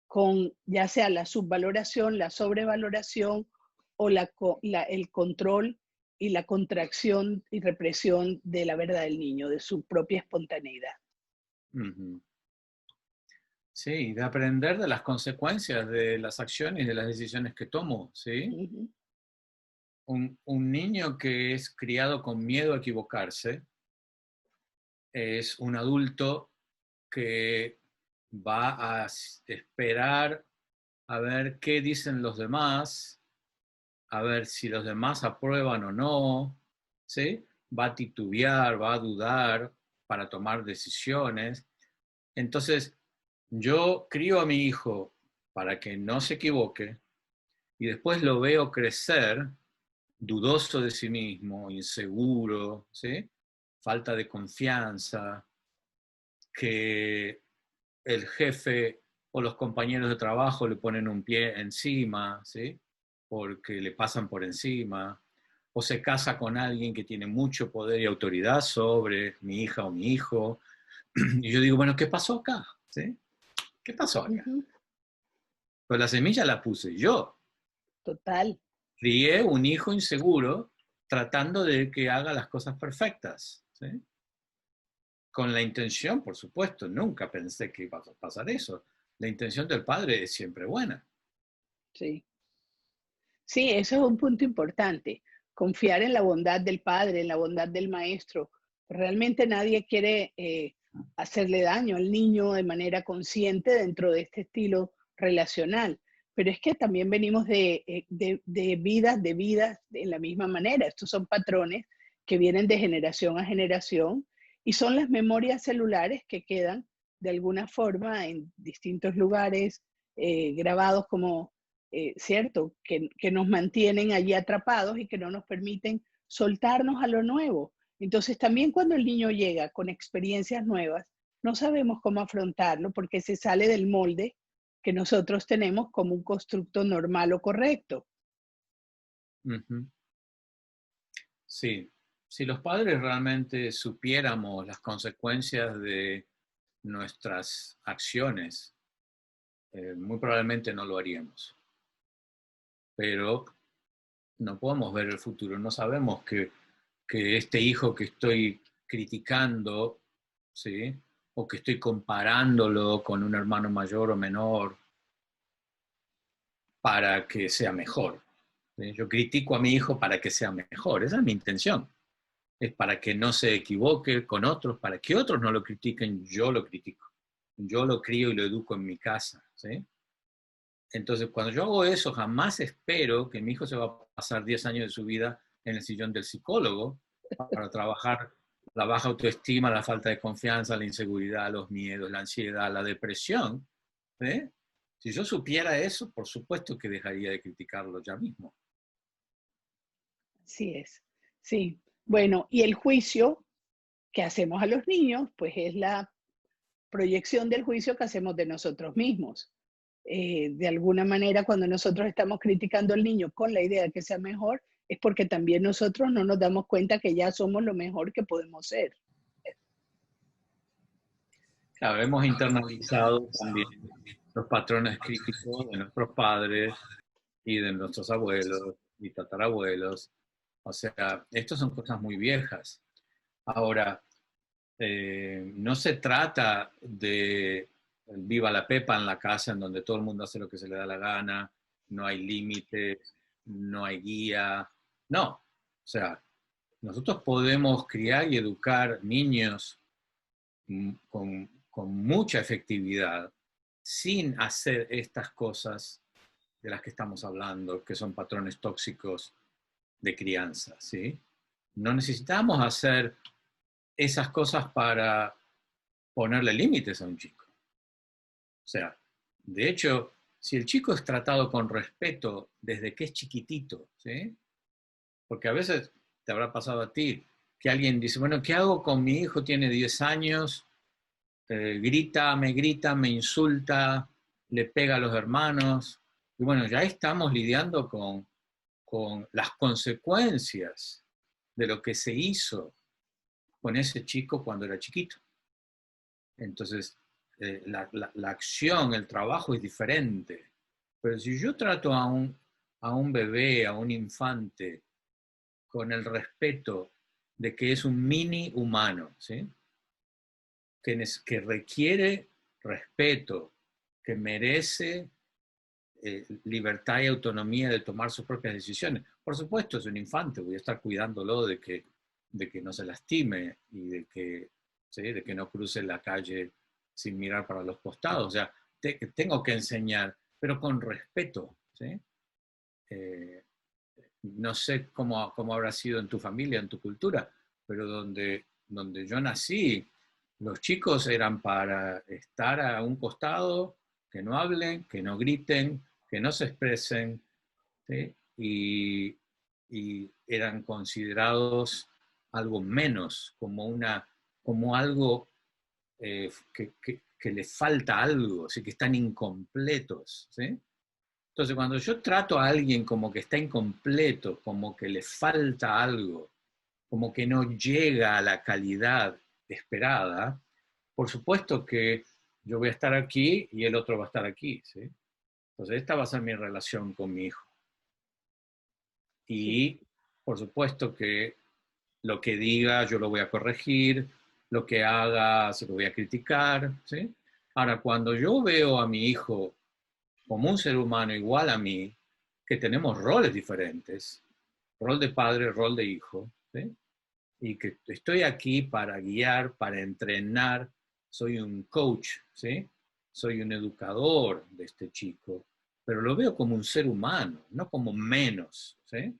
con ya sea la subvaloración, la sobrevaloración o el control y la contracción y represión de la verdad del niño, de su propia espontaneidad. Ujú. Sí, de aprender de las consecuencias de las acciones y de las decisiones que tomo, ¿sí? Ujú. Un niño que es criado con miedo a equivocarse es un adulto que va a esperar a ver qué dicen los demás, a ver si los demás aprueban o no, ¿sí? Va a titubear, va a dudar para tomar decisiones. Entonces, yo crío a mi hijo para que no se equivoque y después lo veo crecer dudoso de sí mismo, inseguro, ¿sí? Falta de confianza, que el jefe o los compañeros de trabajo le ponen un pie encima, ¿sí? Porque le pasan por encima, o se casa con alguien que tiene mucho poder y autoridad sobre mi hija o mi hijo. Y yo digo, bueno, ¿qué pasó acá? ¿Sí? ¿Qué pasó acá? Ujú. Pues la semilla la puse yo. Total. Crié un hijo inseguro tratando de que haga las cosas perfectas, ¿sí? Con la intención, por supuesto, nunca pensé que iba a pasar eso. La intención del padre es siempre buena. Sí. Sí, eso es un punto importante. Confiar en la bondad del padre, en la bondad del maestro. Realmente nadie quiere hacerle daño al niño de manera consciente dentro de este estilo relacional. Pero es que también venimos de vidas en la misma manera. Estos son patrones que vienen de generación a generación y son las memorias celulares que quedan de alguna forma en distintos lugares grabados como ¿cierto? Que nos mantienen allí atrapados y que no nos permiten soltarnos a lo nuevo. Entonces, también cuando el niño llega con experiencias nuevas, no sabemos cómo afrontarlo porque se sale del molde que nosotros tenemos como un constructo normal o correcto. Ujú. Sí, si los padres realmente supiéramos las consecuencias de nuestras acciones, muy probablemente no lo haríamos. pero no podemos ver el futuro, no sabemos que este hijo que estoy criticando, ¿sí? O que estoy comparándolo con un hermano mayor o menor para que sea mejor. ¿Sí? Yo critico a mi hijo para que sea mejor, esa es mi intención. Es para que no se equivoque con otros, para que otros no lo critiquen, yo lo critico. Yo lo crío y lo educo en mi casa, ¿sí? Entonces, cuando yo hago eso, jamás espero que mi hijo se va a pasar 10 años de su vida en el sillón del psicólogo para trabajar la baja autoestima, la falta de confianza, la inseguridad, los miedos, la ansiedad, la depresión. ¿Sí? Si yo supiera eso, por supuesto que dejaría de criticarlo ya mismo. Así es, sí. Bueno, y el juicio que hacemos a los niños, pues es la proyección del juicio que hacemos de nosotros mismos. De alguna manera, cuando nosotros estamos criticando al niño con la idea de que sea mejor, es porque también nosotros no nos damos cuenta que ya somos lo mejor que podemos ser. Claro, hemos internalizado también los patrones críticos de nuestros padres y de nuestros abuelos y tatarabuelos. O sea, estas son cosas muy viejas. Ahora, no se trata de viva la pepa en la casa en donde todo el mundo hace lo que se le da la gana, no hay límites, no hay guía. No, o sea, nosotros podemos criar y educar niños con mucha efectividad sin hacer estas cosas de las que estamos hablando, que son patrones tóxicos de crianza, ¿sí? No necesitamos hacer esas cosas para ponerle límites a un chico. O sea, de hecho, si el chico es tratado con respeto desde que es chiquitito, ¿sí? Porque a veces te habrá pasado a ti que alguien dice, bueno, ¿qué hago con mi hijo? Tiene 10 años, grita, me insulta, le pega a los hermanos. Y bueno, ya estamos lidiando con las consecuencias de lo que se hizo con ese chico cuando era chiquito. Entonces, la acción, el trabajo es diferente. Pero si yo trato a un bebé, a un infante, con el respeto de que es un mini humano, ¿sí? que requiere respeto, que merece libertad y autonomía de tomar sus propias decisiones. Por supuesto, es un infante, voy a estar cuidándolo de que no se lastime y ¿sí? de que no cruce la calle sin mirar para los costados. O sea, tengo que enseñar, pero con respeto. ¿Sí? No sé cómo habrá sido en tu familia, en tu cultura, pero donde yo nací, los chicos eran para estar a un costado, que no hablen, que no griten, que no se expresen, ¿sí? y eran considerados algo menos, como algo que les falta algo, ¿sí? Que están incompletos. ¿Sí? Entonces, cuando yo trato a alguien como que está incompleto, como que le falta algo, como que no llega a la calidad esperada, por supuesto que yo voy a estar aquí y el otro va a estar aquí, ¿sí? Entonces, esta va a ser mi relación con mi hijo. Y, sí, por supuesto que lo que diga yo lo voy a corregir, lo que haga se lo voy a criticar, ¿sí? Ahora, cuando yo veo a mi hijo como un ser humano igual a mí, que tenemos roles diferentes, rol de padre, rol de hijo, ¿sí? Y que estoy aquí para guiar, para entrenar, soy un coach, ¿sí? Soy un educador de este chico, pero lo veo como un ser humano, no como menos, ¿sí?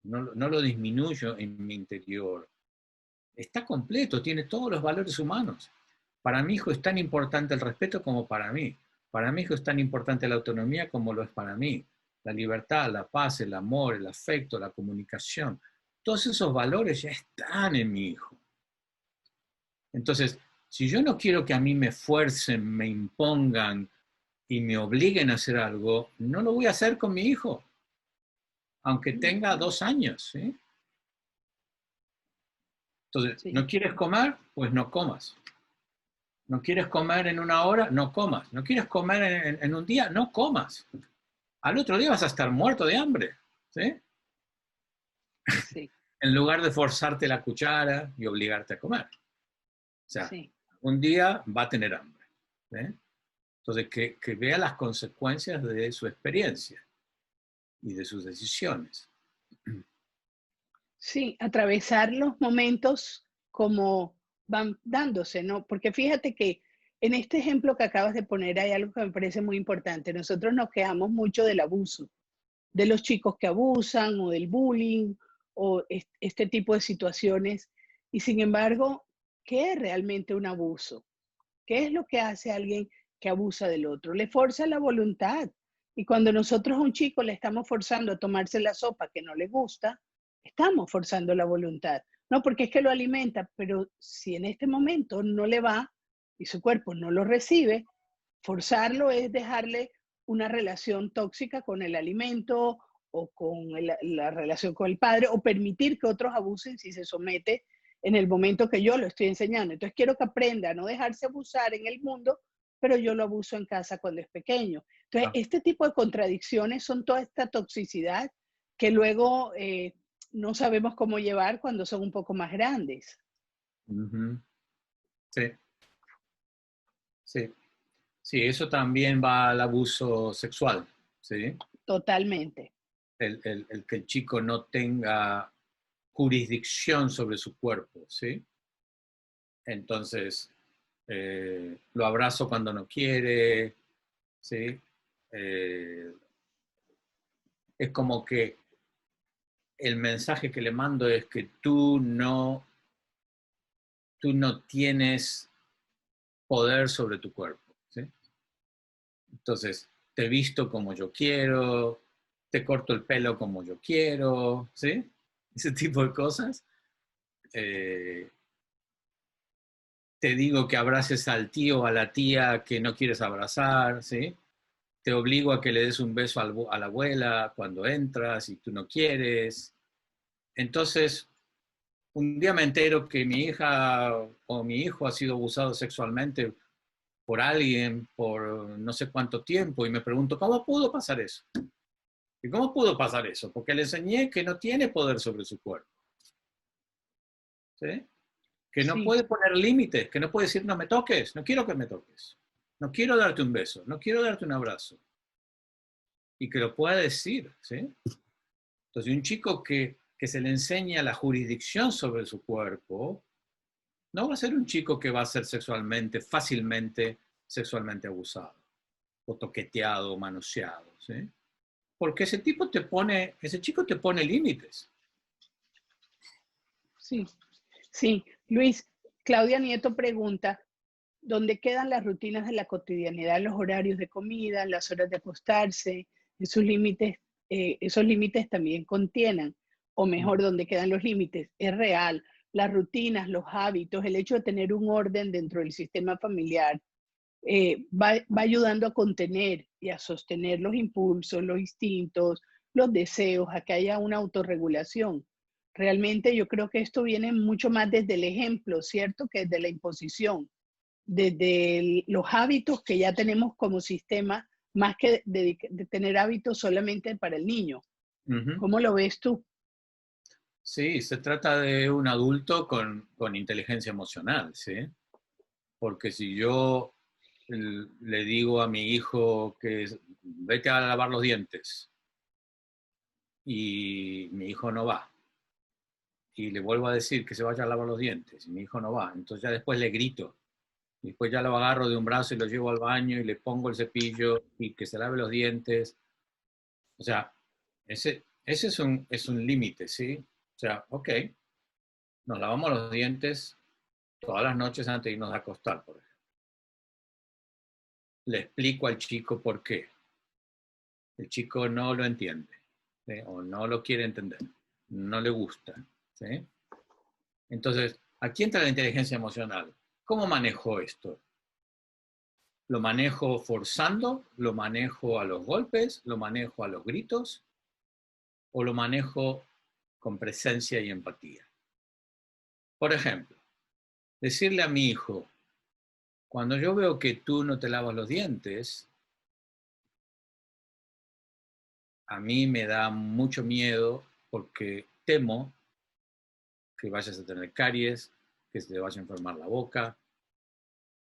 No lo disminuyo en mi interior. Está completo, tiene todos los valores humanos. Para mi hijo es tan importante el respeto como para mí. Para mi hijo es tan importante la autonomía como lo es para mí. La libertad, la paz, el amor, el afecto, la comunicación. Todos esos valores ya están en mi hijo. Entonces, si yo no quiero que a mí me fuercen, me impongan y me obliguen a hacer algo, no lo voy a hacer con mi hijo, aunque tenga 2 años. ¿Sí? Entonces, Sí. ¿no quieres comer? Pues no comas. ¿No quieres comer en 1 hora? No comas. ¿No quieres comer en un día? No comas. al otro día vas a estar muerto de hambre, ¿sí? Sí, En lugar de forzarte la cuchara y obligarte a comer. O sea, sí. un día va a tener hambre, ¿sí? Entonces, que vea las consecuencias de su experiencia y de sus decisiones. Sí, atravesar los momentos como van dándose, ¿no? Porque fíjate que en este ejemplo que acabas de poner hay algo que me parece muy importante. Nosotros nos quejamos mucho del abuso, de los chicos que abusan o del bullying o este tipo de situaciones. Y sin embargo, ¿qué es realmente un abuso? ¿Qué es lo que hace alguien que abusa del otro? Le forza la voluntad. Y cuando nosotros a un chico le estamos forzando a tomarse la sopa que no le gusta, estamos forzando la voluntad. No porque es que lo alimenta, pero si en este momento no le va y su cuerpo no lo recibe, forzarlo es dejarle una relación tóxica con el alimento o con la relación con el padre o permitir que otros abusen si se somete en el momento que yo lo estoy enseñando. Entonces quiero que aprenda a no dejarse abusar en el mundo, pero yo lo abuso en casa cuando es pequeño. Entonces, Ah, este tipo de contradicciones son toda esta toxicidad que luego no sabemos cómo llevar cuando son un poco más grandes. uh-huh. Sí, sí. Sí, eso también va al abuso sexual, ¿sí? Totalmente. El que el chico no tenga jurisdicción sobre su cuerpo, ¿sí? Entonces, lo abrazo cuando no quiere, ¿sí? Eh, es como que el mensaje que le mando es que tú no tienes poder sobre tu cuerpo, ¿sí? Entonces, te visto como yo quiero, te corto el pelo como yo quiero, ¿sí? Ese tipo de cosas. Eh, te digo que abraces al tío o a la tía que no quieres abrazar, ¿sí? Te obligo a que le des un beso a la abuela cuando entras y tú no quieres. Entonces, un día me entero que mi hija o mi hijo ha sido abusado sexualmente por alguien por no sé cuánto tiempo y me pregunto, ¿cómo pudo pasar eso? ¿Y cómo pudo pasar eso? Porque le enseñé que no tiene poder sobre su cuerpo, ¿sí? Que no Sí, puede poner límites, que no puede decir, no me toques, no quiero que me toques, no quiero darte un beso, no quiero darte un abrazo. Y que lo pueda decir, ¿sí? Entonces, un chico que se le enseña la jurisdicción sobre su cuerpo, no va a ser un chico que va a ser fácilmente sexualmente abusado, o toqueteado, o manoseado, ¿sí? Porque ese chico te pone límites. sí, sí. Luis, Claudia Nieto pregunta, ¿dónde quedan las rutinas de la cotidianidad, los horarios de comida, las horas de acostarse? Esos límites también contienen, o mejor, ¿dónde quedan los límites? Es real. Las rutinas, los hábitos, el hecho de tener un orden dentro del sistema familiar va ayudando a contener y a sostener los impulsos, los instintos, los deseos, a que haya una autorregulación. Realmente yo creo que esto viene mucho más desde el ejemplo, ¿cierto? Que desde la imposición, desde los hábitos que ya tenemos como sistema, más que de tener hábitos solamente para el niño. Uh-huh. ¿Cómo lo ves tú? Sí, se trata de un adulto con inteligencia emocional, ¿sí? Porque si yo le digo a mi hijo que vete a lavar los dientes y mi hijo no va, y le vuelvo a decir que se vaya a lavar los dientes y mi hijo no va, entonces ya después le grito, y después ya lo agarro de un brazo y lo llevo al baño y le pongo el cepillo y que se lave los dientes. O sea, ese es un límite, ¿sí? O sea, ok, nos lavamos los dientes todas las noches antes de irnos a acostar, por ejemplo. Le explico al chico por qué. El chico no lo entiende, ¿sí? O no lo quiere entender, no le gusta, ¿sí? Entonces, aquí entra la inteligencia emocional. ¿Cómo manejo esto? ¿Lo manejo forzando? ¿Lo manejo a los golpes? ¿Lo manejo a los gritos? ¿O lo manejo con presencia y empatía? Por ejemplo, decirle a mi hijo, cuando yo veo que tú no te lavas los dientes, a mí me da mucho miedo porque temo que vayas a tener caries, que se te vaya a enfermar la boca.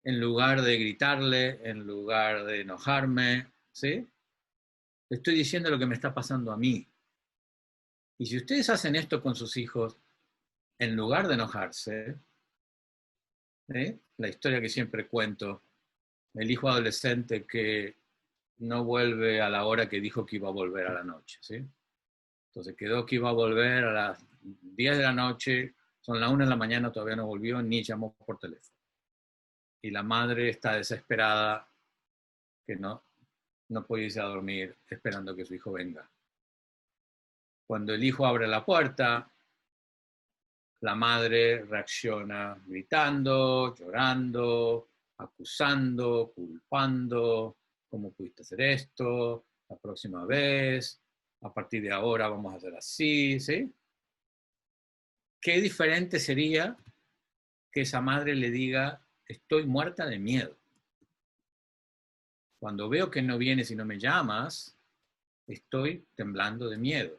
En lugar de gritarle, en lugar de enojarme, ¿sí? Estoy diciendo lo que me está pasando a mí. Y si ustedes hacen esto con sus hijos, en lugar de enojarse, la historia que siempre cuento, el hijo adolescente que no vuelve a la hora que dijo que iba a volver a la noche, ¿sí? Entonces quedó que iba a volver a las 10 de la noche, son las 1 de la mañana, todavía no volvió, ni llamó por teléfono. Y la madre está desesperada, que no puede irse a dormir esperando que su hijo venga. Cuando el hijo abre la puerta, la madre reacciona gritando, llorando, acusando, culpando, ¿cómo pudiste hacer esto? La próxima vez, a partir de ahora vamos a hacer así, ¿sí? Qué diferente sería que esa madre le diga, estoy muerta de miedo. Cuando veo que no vienes y no me llamas, estoy temblando de miedo.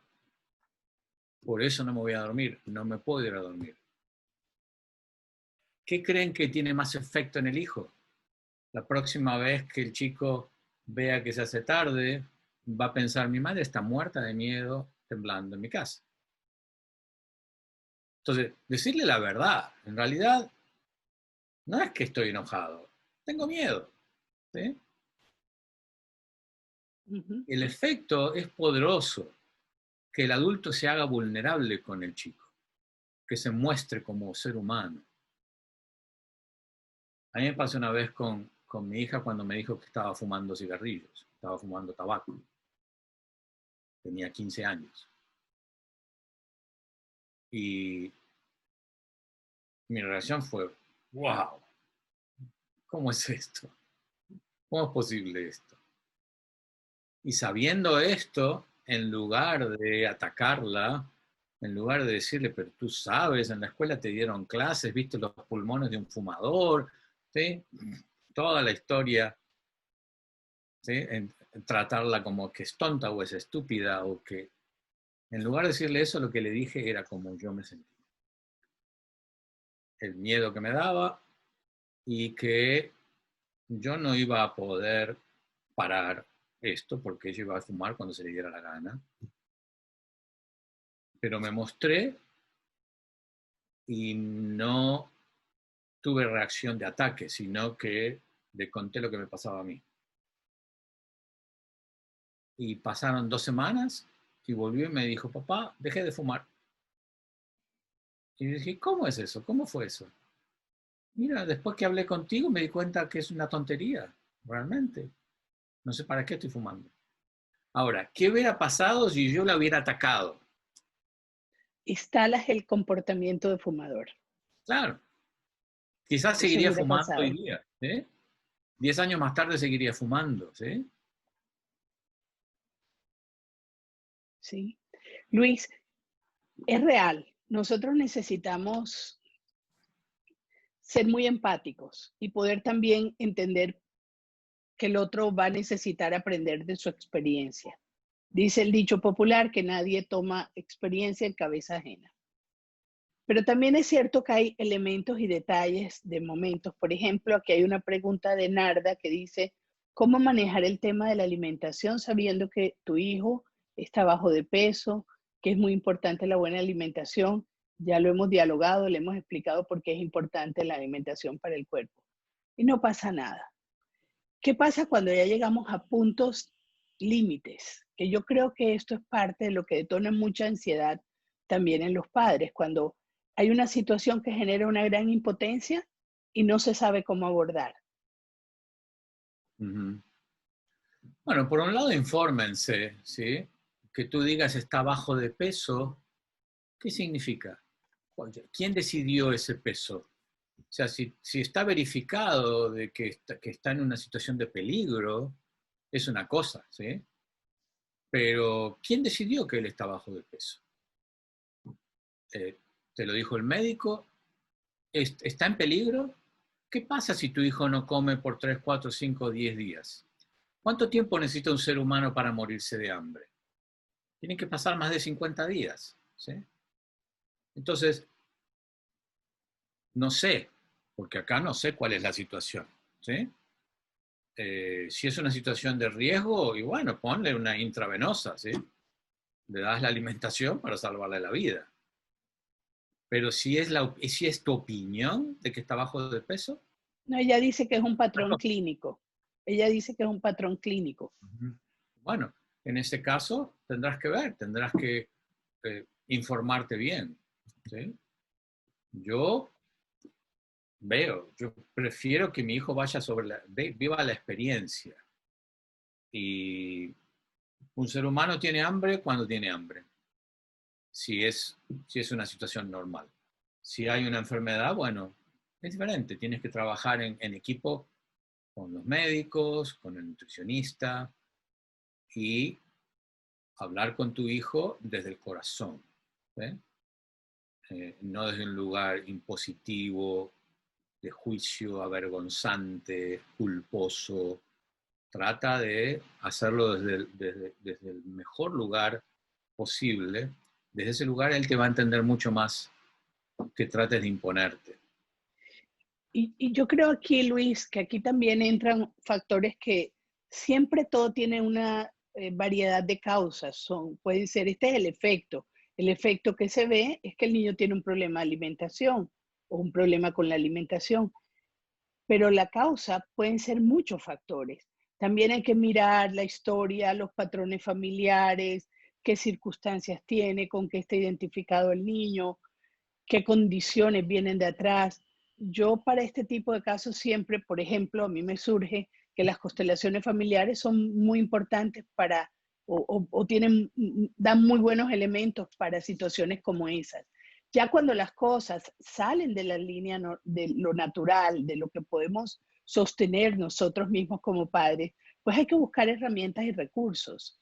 Por eso no me voy a dormir, no me puedo ir a dormir. ¿Qué creen que tiene más efecto en el hijo? La próxima vez que el chico vea que se hace tarde, va a pensar, mi madre está muerta de miedo, temblando en mi casa. Entonces, decirle la verdad, en realidad, no es que estoy enojado, tengo miedo, ¿sí? El efecto es poderoso, que el adulto se haga vulnerable con el chico, que se muestre como ser humano. A mí me pasó una vez con mi hija cuando me dijo que estaba fumando cigarrillos, estaba fumando tabaco. Tenía 15 años. Y mi reacción fue, wow, ¿cómo es esto? ¿Cómo es posible esto? Y sabiendo esto, en lugar de atacarla, en lugar de decirle, pero tú sabes, en la escuela te dieron clases, viste los pulmones de un fumador, ¿sí? Toda la historia, ¿sí? En tratarla como que es tonta o es estúpida, o que en lugar de decirle eso, lo que le dije era como yo me sentía. El miedo que me daba y que yo no iba a poder parar esto porque ella iba a fumar cuando se le diera la gana. Pero me mostré y no tuve reacción de ataque, sino que le conté lo que me pasaba a mí. Y pasaron 2 semanas y volvió y me dijo, papá, dejé de fumar. Y dije, ¿cómo es eso? ¿Cómo fue eso? Mira, después que hablé contigo me di cuenta que es una tontería, realmente. No sé para qué estoy fumando. Ahora, ¿qué hubiera pasado si yo la hubiera atacado? Instalas el comportamiento de fumador. Claro, quizás Eso seguiría hubiera fumando hoy pasado. día, ¿sí? 10 años más tarde seguiría fumando, ¿sí? Sí. Luis, es real. Nosotros necesitamos ser muy empáticos y poder también entender que el otro va a necesitar aprender de su experiencia. Dice el dicho popular que nadie toma experiencia en cabeza ajena. Pero también es cierto que hay elementos y detalles de momentos. Por ejemplo, aquí hay una pregunta de Narda que dice, ¿cómo manejar el tema de la alimentación sabiendo que tu hijo está bajo de peso, que es muy importante la buena alimentación? Ya lo hemos dialogado, le hemos explicado por qué es importante la alimentación para el cuerpo. Y no pasa nada. ¿Qué pasa cuando ya llegamos a puntos límites? Que yo creo que esto es parte de lo que detona mucha ansiedad también en los padres, cuando hay una situación que genera una gran impotencia y no se sabe cómo abordar. Uh-huh. Bueno, por un lado, infórmense, ¿sí? Que tú digas está bajo de peso, ¿qué significa? ¿Quién decidió ese peso? O sea, si está verificado de que está en una situación de peligro, es una cosa, ¿sí? Pero ¿quién decidió que él está bajo de peso? ¿Te lo dijo el médico? ¿Está en peligro? ¿Qué pasa si tu hijo no come por 3, 4, 5, 10 días? ¿Cuánto tiempo necesita un ser humano para morirse de hambre? tienen que pasar más de 50 días, ¿sí? Entonces, no sé, porque acá no sé cuál es la situación, ¿sí? Si es una situación de riesgo, y bueno, ponle una intravenosa, ¿sí? Le das la alimentación para salvarle la vida. Pero si es tu opinión de que está bajo de peso. No, ella dice que es un patrón clínico. Ella dice que es un patrón clínico. Bueno, en ese caso tendrás que ver, tendrás que informarte bien, ¿sí? Yo yo prefiero que mi hijo vaya viva la experiencia. Y un ser humano tiene hambre cuando tiene hambre, si es una situación normal. Si hay una enfermedad, bueno, es diferente. Tienes que trabajar en equipo con los médicos, con el nutricionista y hablar con tu hijo desde el corazón, ¿sí? No desde un lugar impositivo, de juicio avergonzante, culposo. Trata de hacerlo desde el mejor lugar posible. Desde ese lugar él te va a entender mucho más que trates de imponerte. Y yo creo aquí, Luis, que aquí también entran factores que siempre todo tiene una variedad de causas. Pueden ser, este es el efecto. El efecto que se ve es que el niño tiene un problema de alimentación o un problema con la alimentación. Pero la causa pueden ser muchos factores. También hay que mirar la historia, los patrones familiares, qué circunstancias tiene, con qué está identificado el niño, qué condiciones vienen de atrás. Yo para este tipo de casos siempre, por ejemplo, a mí me surge que las constelaciones familiares son muy importantes para, dan muy buenos elementos para situaciones como esas. Ya cuando las cosas salen de la línea de lo natural, de lo que podemos sostener nosotros mismos como padres, pues hay que buscar herramientas y recursos.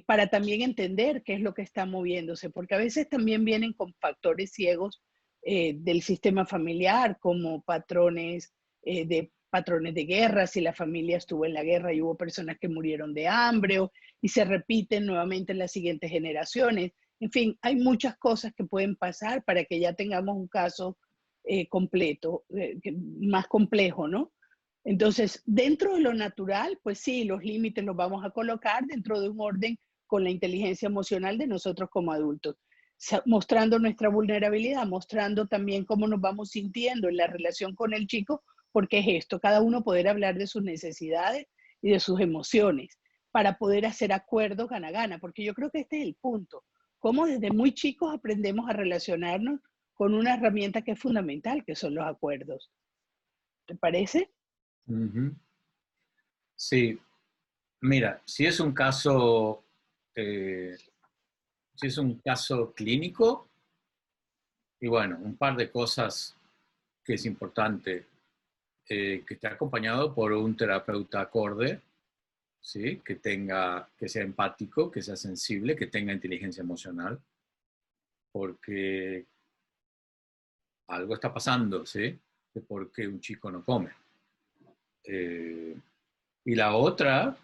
Para también entender qué es lo que está moviéndose, porque a veces también vienen con factores ciegos del sistema familiar, como patrones de guerra, si la familia estuvo en la guerra y hubo personas que murieron de hambre, y se repiten nuevamente en las siguientes generaciones. En fin, hay muchas cosas que pueden pasar para que ya tengamos un caso completo, más complejo, ¿no? Entonces, dentro de lo natural, pues sí, los límites los vamos a colocar dentro de un orden con la inteligencia emocional de nosotros como adultos, mostrando nuestra vulnerabilidad, mostrando también cómo nos vamos sintiendo en la relación con el chico, porque es esto, cada uno poder hablar de sus necesidades y de sus emociones para poder hacer acuerdos gana-gana, porque yo creo que este es el punto, cómo desde muy chicos aprendemos a relacionarnos con una herramienta que es fundamental, que son los acuerdos. ¿Te parece? Sí, mira, si es un caso clínico, y bueno, un par de cosas que es importante, que esté acompañado por un terapeuta acorde, ¿sí? Que sea empático, que sea sensible, que tenga inteligencia emocional, porque algo está pasando, ¿sí? De por qué un chico no come. Y la otra,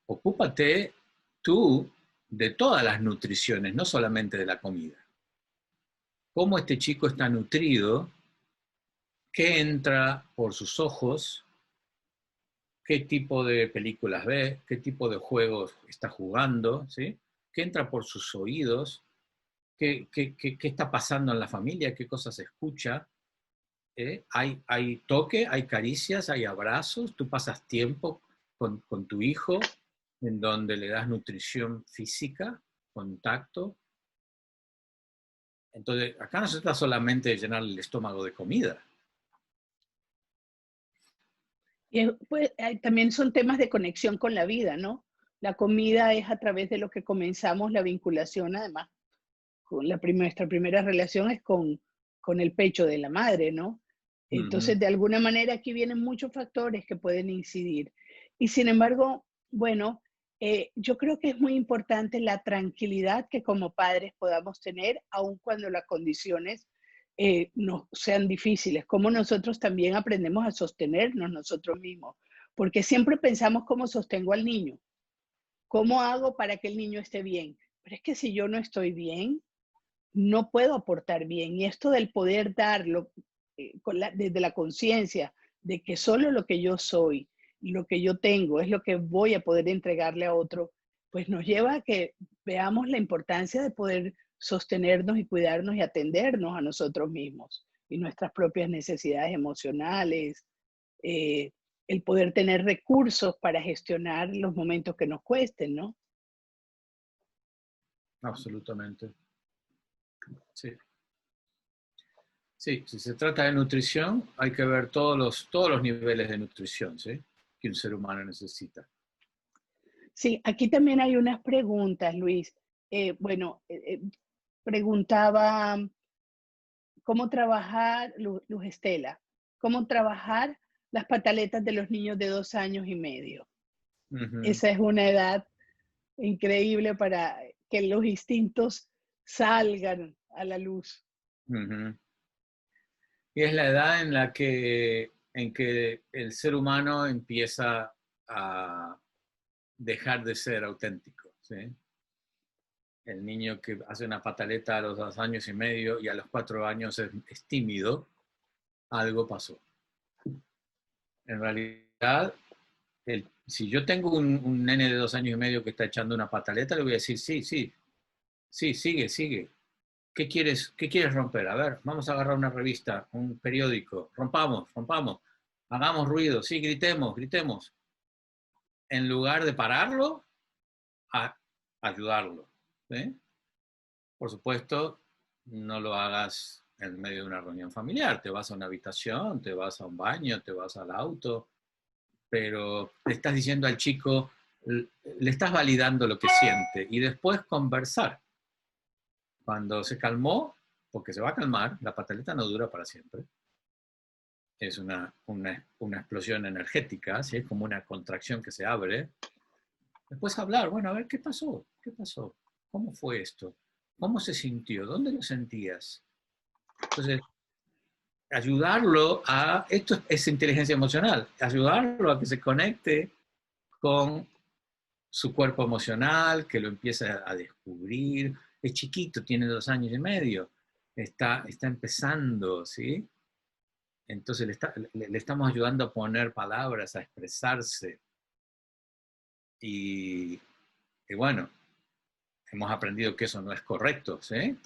ocúpate tú de todas las nutriciones, no solamente de la comida. Cómo este chico está nutrido, qué entra por sus ojos, qué tipo de películas ve, qué tipo de juegos está jugando, ¿sí? Qué entra por sus oídos, qué está pasando en la familia, qué cosas escucha. Hay toque, hay caricias, hay abrazos, tú pasas tiempo con tu hijo en donde le das nutrición física, contacto. Entonces, acá no se trata solamente de llenar el estómago de comida. Y pues, también son temas de conexión con la vida, ¿no? La comida es a través de lo que comenzamos la vinculación, además. Nuestra primera relación es con el pecho de la madre, ¿no? Entonces, de alguna manera aquí vienen muchos factores que pueden incidir. Y sin embargo, bueno, yo creo que es muy importante la tranquilidad que como padres podamos tener, aun cuando las condiciones no sean difíciles, como nosotros también aprendemos a sostenernos nosotros mismos, porque siempre pensamos cómo sostengo al niño, cómo hago para que el niño esté bien. pero es que si yo no estoy bien, no puedo aportar bien. Y esto del poder darlo desde la conciencia de que solo lo que yo soy, lo que yo tengo, es lo que voy a poder entregarle a otro, pues nos lleva a que veamos la importancia de poder sostenernos y cuidarnos y atendernos a nosotros mismos y nuestras propias necesidades emocionales, eh, el poder tener recursos para gestionar los momentos que nos cuesten, ¿no? Absolutamente. Sí. Sí, si se trata de nutrición, hay que ver todos los niveles de nutrición, ¿sí?, que un ser humano necesita. Sí, aquí también hay unas preguntas, Luis. Bueno, preguntaba cómo trabajar, Luz Estela, cómo trabajar las pataletas de los niños de 2 años y medio. Ujú, Esa es una edad increíble para que los instintos salgan a la luz. ujú. Y es la edad en que el ser humano empieza a dejar de ser auténtico, ¿sí? El niño que hace una pataleta a los 2 años y medio y a los 4 años es tímido, algo pasó. En realidad, si yo tengo un nene de 2 años y medio que está echando una pataleta, le voy a decir, sí, sí, sí, sigue, sigue. Qué quieres romper? A ver, vamos a agarrar una revista, un periódico, rompamos, rompamos, hagamos ruido, sí, gritemos, gritemos. En lugar de pararlo, a ayudarlo, ¿sí? Por supuesto, no lo hagas en medio de una reunión familiar. Te vas a una habitación, te vas a un baño, te vas al auto, pero le estás diciendo al chico, le estás validando lo que siente y después conversar. Cuando se calmó, porque se va a calmar, la pataleta no dura para siempre. Es una explosión energética, ¿sí? Es como una contracción que se abre. Después hablar, bueno, a ver, ¿qué pasó? ¿Qué pasó? ¿Cómo fue esto? ¿Cómo se sintió? ¿Dónde lo sentías? Entonces, ayudarlo a, esto es inteligencia emocional, ayudarlo a que se conecte con su cuerpo emocional, que lo empiece a descubrir. Es chiquito, tiene 2 años y medio, está empezando, ¿sí? Entonces le estamos ayudando a poner palabras, a expresarse. Y bueno, hemos aprendido que eso no es correcto, ¿sí?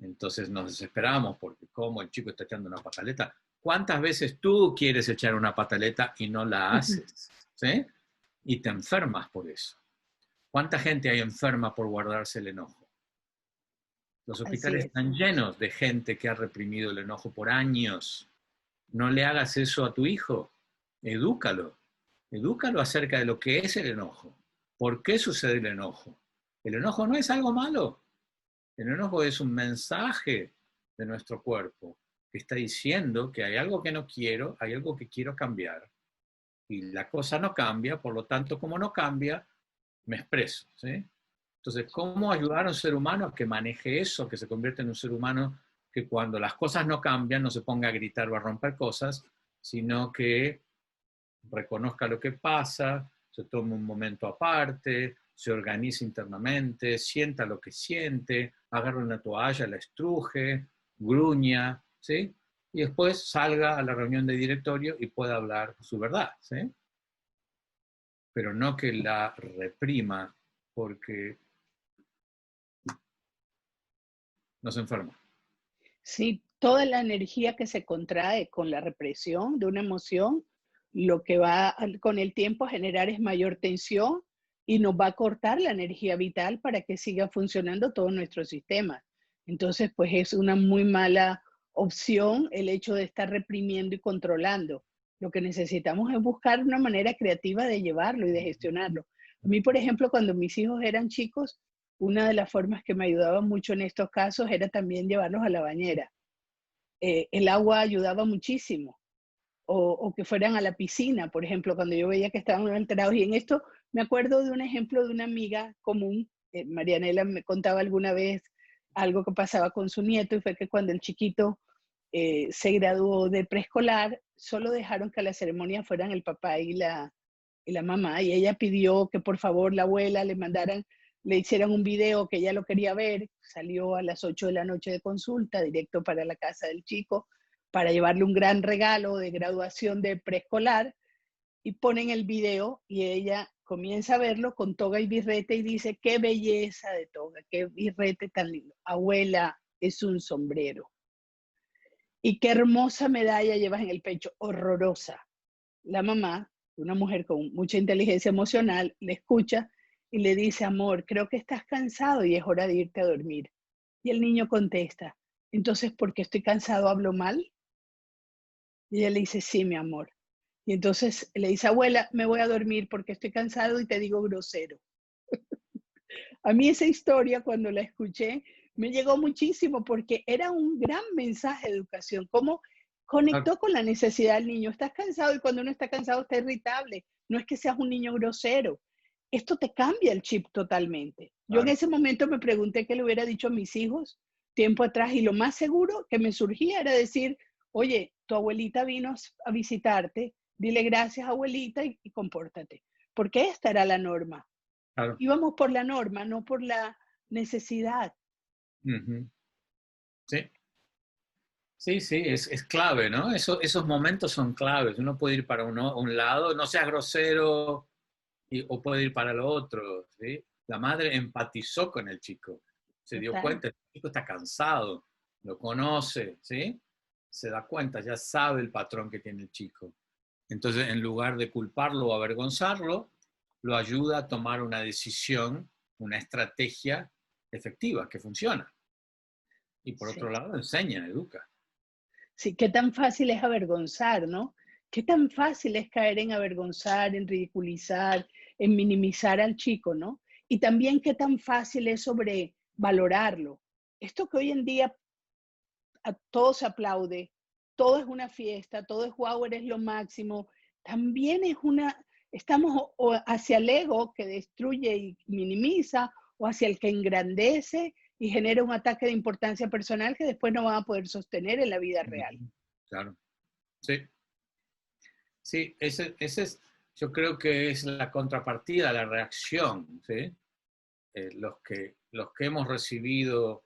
Entonces nos desesperamos porque como el chico está echando una pataleta. ¿Cuántas veces tú quieres echar una pataleta y no la haces? ¿Sí? Y te enfermas por eso. ¿Cuánta gente hay enferma por guardarse el enojo? Los Así hospitales es. están llenos de gente que ha reprimido el enojo por años. No le hagas eso a tu hijo. Edúcalo. Edúcalo acerca de lo que es el enojo. ¿Por qué sucede el enojo? El enojo no es algo malo. El enojo es un mensaje de nuestro cuerpo que está diciendo que hay algo que no quiero, hay algo que quiero cambiar. Y la cosa no cambia, por lo tanto, como no cambia, me expreso, ¿sí? Entonces, ¿cómo ayudar a un ser humano a que maneje eso, que se convierta en un ser humano que cuando las cosas no cambian no se ponga a gritar o a romper cosas, sino que reconozca lo que pasa, se tome un momento aparte, se organice internamente, sienta lo que siente, agarre una toalla, la estruje, gruña, ¿sí? Y después salga a la reunión de directorio y pueda hablar su verdad, ¿sí? Pero no que la reprima porque nos enferma. Sí, toda la energía que se contrae con la represión de una emoción, lo que va con el tiempo a generar es mayor tensión y nos va a cortar la energía vital para que siga funcionando todo nuestro sistema. Entonces, pues es una muy mala opción el hecho de estar reprimiendo y controlando. Lo que necesitamos es buscar una manera creativa de llevarlo y de gestionarlo. A mí, por ejemplo, cuando mis hijos eran chicos, una de las formas que me ayudaba mucho en estos casos era también llevarlos a la bañera. El agua ayudaba muchísimo. O que fueran a la piscina, por ejemplo, cuando yo veía que estaban alterados. Y en esto me acuerdo de un ejemplo de una amiga común. Marianela me contaba alguna vez algo que pasaba con su nieto y fue que cuando el chiquito se graduó de preescolar, solo dejaron que a la ceremonia fueran el papá y la mamá, y ella pidió que por favor la abuela le mandaran le hicieran un video que ella lo quería ver, salió a las 8 de la noche de consulta, directo para la casa del chico, para llevarle un gran regalo de graduación de preescolar, y ponen el video y ella comienza a verlo con toga y birrete y dice, qué belleza de toga, qué birrete tan lindo. Abuela, es un sombrero. Y qué hermosa medalla llevas en el pecho, horrorosa. La mamá, una mujer con mucha inteligencia emocional, le escucha y le dice, amor, creo que estás cansado y es hora de irte a dormir. Y el niño contesta, entonces, ¿por qué estoy cansado hablo mal? Y ella le dice, sí, mi amor. Y entonces le dice, abuela, me voy a dormir porque estoy cansado y te digo grosero. A mí esa historia, cuando la escuché, me llegó muchísimo porque era un gran mensaje de educación. Cómo conectó con la necesidad del niño. Estás cansado y cuando uno está cansado está irritable. No es que seas un niño grosero. Esto te cambia el chip totalmente. Yo en ese momento me pregunté qué le hubiera dicho a mis hijos tiempo atrás y lo más seguro que me surgía era decir, oye, tu abuelita vino a visitarte, dile gracias abuelita y compórtate. Porque esta era la norma. Claro. Íbamos por la norma, no por la necesidad. Sí. Sí, sí, es clave, ¿no? Esos momentos son claves. Uno puede ir para un lado, no seas grosero, o puede ir para lo otro, ¿sí? La madre empatizó con el chico, se dio cuenta, el chico está cansado, lo conoce, ¿sí? Se da cuenta, ya sabe el patrón que tiene el chico. Entonces, en lugar de culparlo o avergonzarlo, lo ayuda a tomar una decisión, una estrategia efectiva, que funciona. Y por otro lado, enseña, educa. Sí, qué tan fácil es avergonzar, ¿no? Qué tan fácil es caer en avergonzar, en ridiculizar, en minimizar al chico, ¿no? Y también qué tan fácil es sobrevalorarlo. Esto que hoy en día a todo se aplaude, todo es una fiesta, todo es wow, eres lo máximo, también es estamos o hacia el ego que destruye y minimiza, o hacia el que engrandece y genera un ataque de importancia personal que después no van a poder sostener en la vida real. Claro, sí. Sí, yo creo que es la contrapartida, la reacción, ¿sí? Los que hemos recibido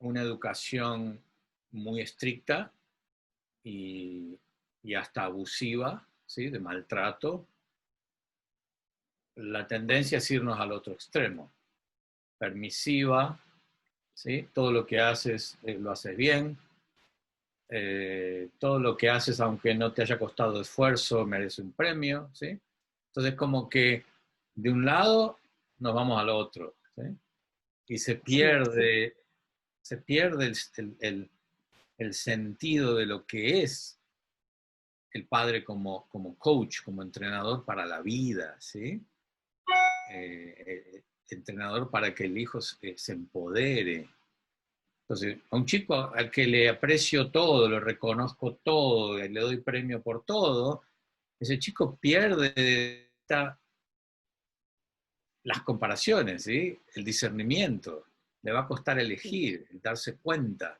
una educación muy estricta y hasta abusiva, ¿sí? De maltrato, la tendencia es irnos al otro extremo, permisiva, ¿sí? Todo lo que haces lo haces bien, todo lo que haces, aunque no te haya costado esfuerzo, merece un premio, ¿sí? Entonces, como que de un lado nos vamos al otro, ¿sí? Y se pierde el sentido de lo que es el padre como coach, como entrenador para la vida, ¿sí? Entrenador para que el hijo se empodere. Entonces, a un chico al que le aprecio todo, lo reconozco todo, y le doy premio por todo, ese chico pierde las comparaciones, ¿sí? El discernimiento. Le va a costar elegir, darse cuenta.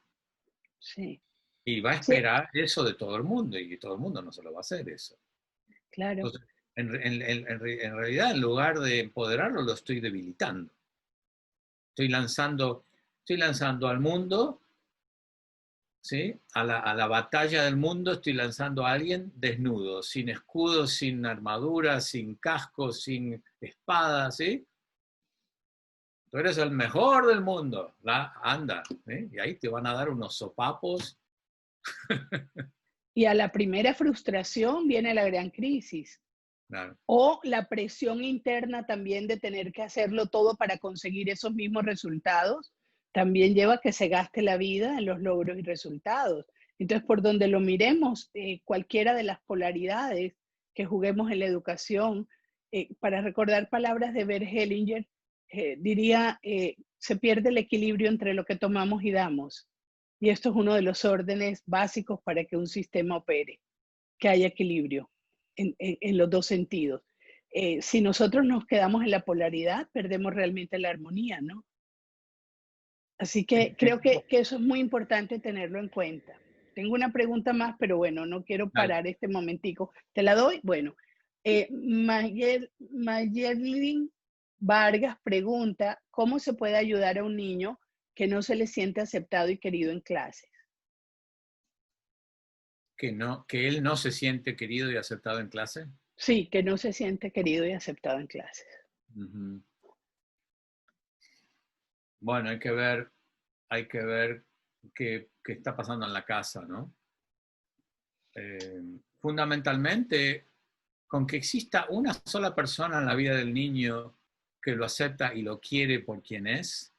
Sí. Y va a esperar eso de todo el mundo, y todo el mundo no se lo va a hacer eso. Claro. Entonces, en realidad, en lugar de empoderarlo, lo estoy debilitando. Estoy lanzando al mundo, ¿sí? A la batalla del mundo estoy lanzando a alguien desnudo, sin escudo, sin armadura, sin casco, sin espada, ¿sí? Tú eres el mejor del mundo, anda, ¿sí? Y ahí te van a dar unos sopapos. Y a la primera frustración viene la gran crisis. Claro. O la presión interna también de tener que hacerlo todo para conseguir esos mismos resultados, también lleva a que se gaste la vida en los logros y resultados. Entonces, por donde lo miremos, cualquiera de las polaridades que juguemos en la educación, para recordar palabras de Bert Hellinger, diría, se pierde el equilibrio entre lo que tomamos y damos. Y esto es uno de los órdenes básicos para que un sistema opere, que haya equilibrio en los dos sentidos. Si nosotros nos quedamos en la polaridad, perdemos realmente la armonía, ¿no? Así que creo que eso es muy importante tenerlo en cuenta. Tengo una pregunta más, pero bueno, no quiero parar este momentico. ¿Te la doy? Bueno, Mayerlin Vargas pregunta, ¿cómo se puede ayudar a un niño que no se le siente aceptado y querido en clase? Que él no se siente querido y aceptado en clase. Sí, que no se siente querido y aceptado en clases. Uh-huh. Bueno, hay que ver qué está pasando en la casa, ¿no? Fundamentalmente, con que exista una sola persona en la vida del niño que lo acepta y lo quiere por quien es,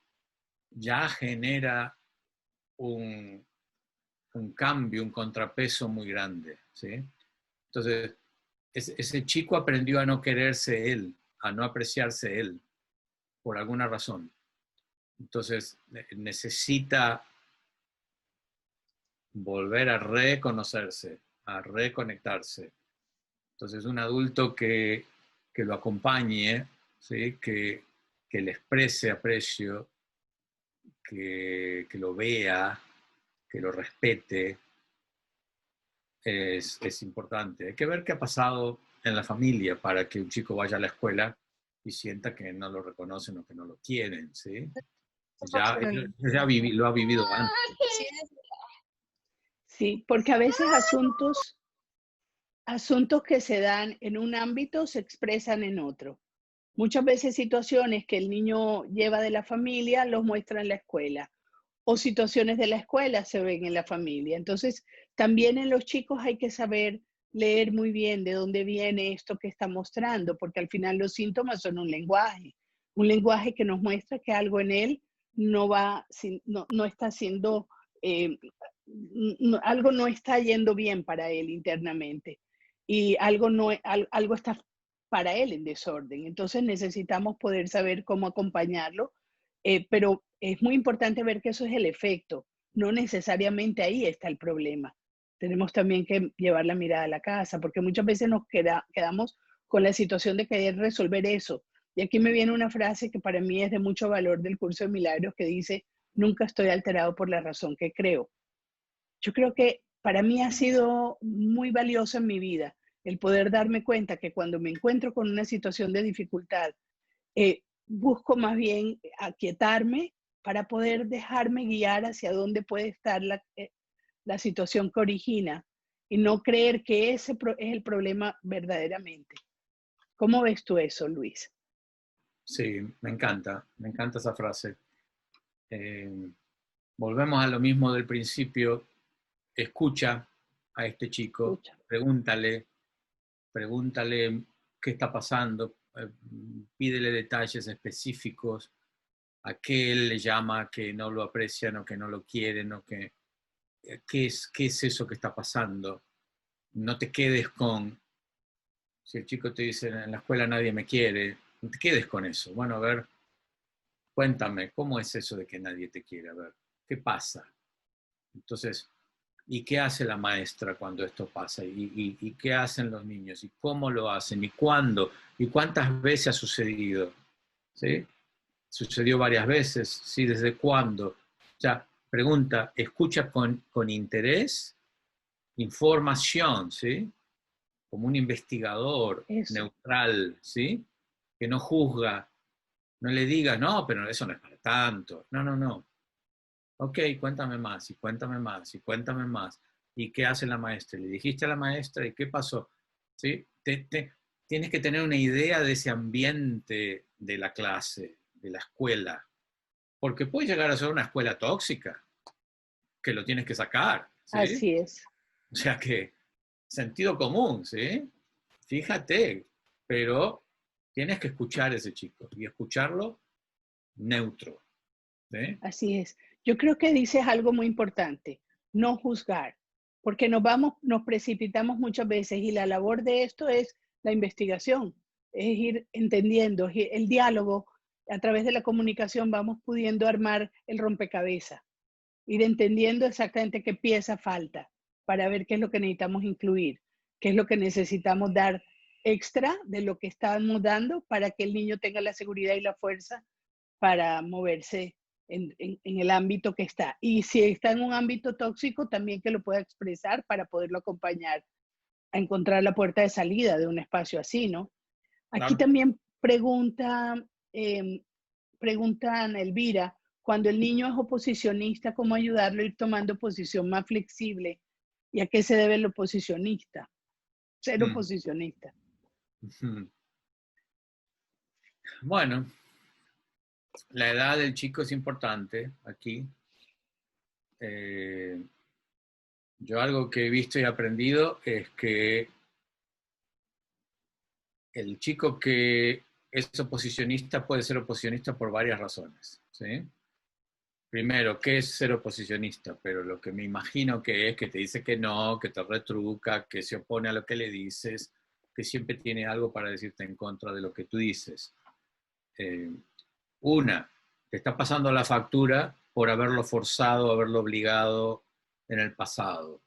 ya genera un cambio, un contrapeso muy grande, ¿sí? Entonces, ese chico aprendió a no quererse él, a no apreciarse él, por alguna razón. Entonces, necesita volver a reconocerse, a reconectarse. Entonces, un adulto que lo acompañe, ¿sí? Que le exprese aprecio, que lo vea, que lo respete, es importante. Hay que ver qué ha pasado en la familia para que un chico vaya a la escuela y sienta que no lo reconocen o que no lo quieren, ¿sí? Ya lo ha vivido antes. Sí, porque a veces asuntos que se dan en un ámbito se expresan en otro. Muchas veces situaciones que el niño lleva de la familia los muestra en la escuela o situaciones de la escuela se ven en la familia. Entonces, también en los chicos hay que saber leer muy bien de dónde viene esto que está mostrando, porque al final los síntomas son un lenguaje que nos muestra que algo en él no está siendo, algo no está yendo bien para él internamente y algo está para él en desorden. Entonces necesitamos poder saber cómo acompañarlo, pero es muy importante ver que eso es el efecto, no necesariamente ahí está el problema. Tenemos también que llevar la mirada a la casa, porque muchas veces nos quedamos con la situación de querer resolver eso. Y aquí me viene una frase que para mí es de mucho valor del curso de milagros que dice, nunca estoy alterado por la razón que creo. Yo creo que para mí ha sido muy valioso en mi vida el poder darme cuenta que cuando me encuentro con una situación de dificultad, busco más bien aquietarme para poder dejarme guiar hacia dónde puede estar la situación que origina y no creer que ese es el problema verdaderamente. ¿Cómo ves tú eso, Luis? Sí, me encanta esa frase. Volvemos a lo mismo del principio. Escucha a este chico, Escucha. pregúntale qué está pasando, pídele detalles específicos, a qué él le llama que no lo aprecian o que no lo quieren, o qué es eso que está pasando. No te quedes con, si el chico te dice en la escuela nadie me quiere, no te quedes con eso. Bueno, a ver, cuéntame, ¿cómo es eso de que nadie te quiere? A ver, ¿qué pasa? Entonces, ¿y qué hace la maestra cuando esto pasa? ¿Y qué hacen los niños? ¿Y cómo lo hacen? ¿Y cuándo? ¿Y cuántas veces ha sucedido? ¿Sí? ¿Sucedió varias veces? ¿Sí? ¿Desde cuándo? O sea, pregunta, escucha con interés, información, ¿sí? Como un investigador Eso. neutral, ¿sí? Que no juzga, no le diga, no, pero eso no es para tanto. No, no, no. Ok, cuéntame más, y cuéntame más, y cuéntame más. ¿Y qué hace la maestra? ¿Le dijiste a la maestra y qué pasó? ¿Sí? Tienes que tener una idea de ese ambiente de la clase, de la escuela, porque puede llegar a ser una escuela tóxica, que lo tienes que sacar, ¿sí? Así es. O sea que, sentido común, ¿sí? Fíjate, pero tienes que escuchar a ese chico y escucharlo neutro, ¿sí? Así es. Yo creo que dices algo muy importante, no juzgar, porque nos precipitamos muchas veces y la labor de esto es la investigación, es ir entendiendo, el diálogo, a través de la comunicación vamos pudiendo armar el rompecabezas, ir entendiendo exactamente qué pieza falta para ver qué es lo que necesitamos incluir, qué es lo que necesitamos dar extra de lo que estamos dando para que el niño tenga la seguridad y la fuerza para moverse en el ámbito que está. Y si está en un ámbito tóxico, también que lo pueda expresar para poderlo acompañar a encontrar la puerta de salida de un espacio así, ¿no? Aquí Claro. también pregunta pregunta Ana Elvira, cuando el niño es oposicionista, ¿cómo ayudarlo a ir tomando posición más flexible? ¿Y a qué se debe el oposicionista? Ser oposicionista. Bueno, la edad del chico es importante aquí. Yo algo que he visto y aprendido es que el chico que es oposicionista puede ser oposicionista por varias razones, ¿sí? Primero, ¿qué es ser oposicionista? Pero lo que me imagino que es que te dice que no, que te retruca, que se opone a lo que le dices, que siempre tiene algo para decirte en contra de lo que tú dices. Una, te está pasando la factura por haberlo forzado, haberlo obligado en el pasado.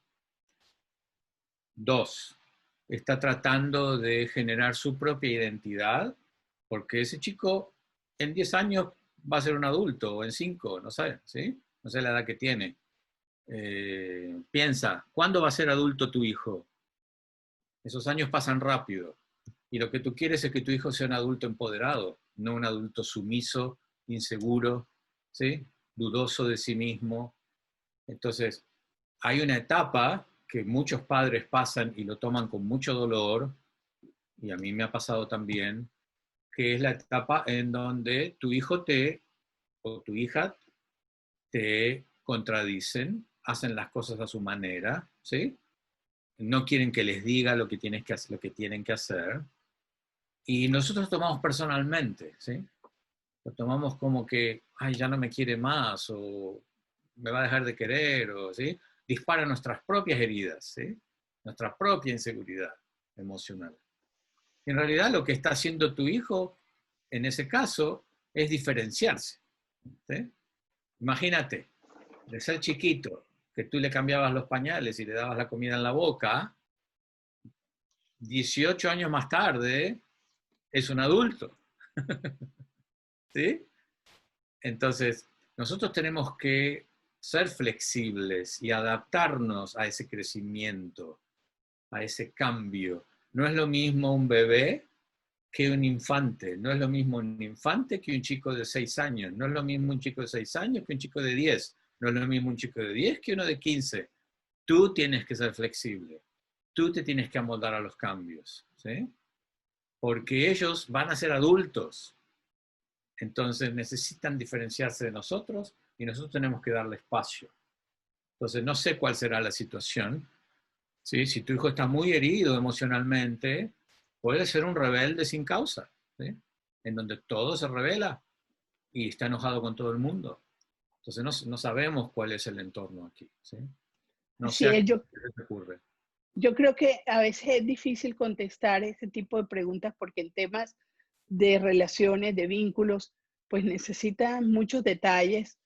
Dos, está tratando de generar su propia identidad, porque ese chico en 10 años va a ser un adulto, o en 5, no sé, ¿sí? No sé la edad que tiene. Piensa, ¿cuándo va a ser adulto tu hijo? Esos años pasan rápido. Y lo que tú quieres es que tu hijo sea un adulto empoderado, no un adulto sumiso, inseguro, ¿sí? Dudoso de sí mismo. Entonces, hay una etapa que muchos padres pasan y lo toman con mucho dolor, y a mí me ha pasado también, que es la etapa en donde tu hijo o tu hija te contradicen, hacen las cosas a su manera, ¿sí? No quieren que les diga lo que tienen que hacer, y nosotros tomamos personalmente, ¿sí? Lo tomamos como que, ay, ya no me quiere más, o me va a dejar de querer, o, ¿sí? Dispara nuestras propias heridas, ¿sí? Nuestra propia inseguridad emocional. Y en realidad lo que está haciendo tu hijo, en ese caso, es diferenciarse, ¿sí? Imagínate, de ser chiquito, que tú le cambiabas los pañales y le dabas la comida en la boca, 18 años más tarde es un adulto, ¿sí? Entonces, nosotros tenemos que ser flexibles y adaptarnos a ese crecimiento, a ese cambio. No es lo mismo un bebé que un infante. No es lo mismo un infante que un chico de 6 años. No es lo mismo un chico de 6 años que un chico de 10. No es lo mismo un chico de 10 que uno de 15. Tú tienes que ser flexible. Tú te tienes que amoldar a los cambios, ¿sí? Porque ellos van a ser adultos. Entonces necesitan diferenciarse de nosotros y nosotros tenemos que darle espacio. Entonces no sé cuál será la situación. ¿Sí? Si tu hijo está muy herido emocionalmente, puede ser un rebelde sin causa, ¿sí? En donde todo se revela y está enojado con todo el mundo. Entonces no sabemos cuál es el entorno aquí, ¿sí? No sé a Sí, qué se ocurre. yo creo que a veces es difícil contestar ese tipo de preguntas porque en temas de relaciones, de vínculos, pues necesitan muchos detalles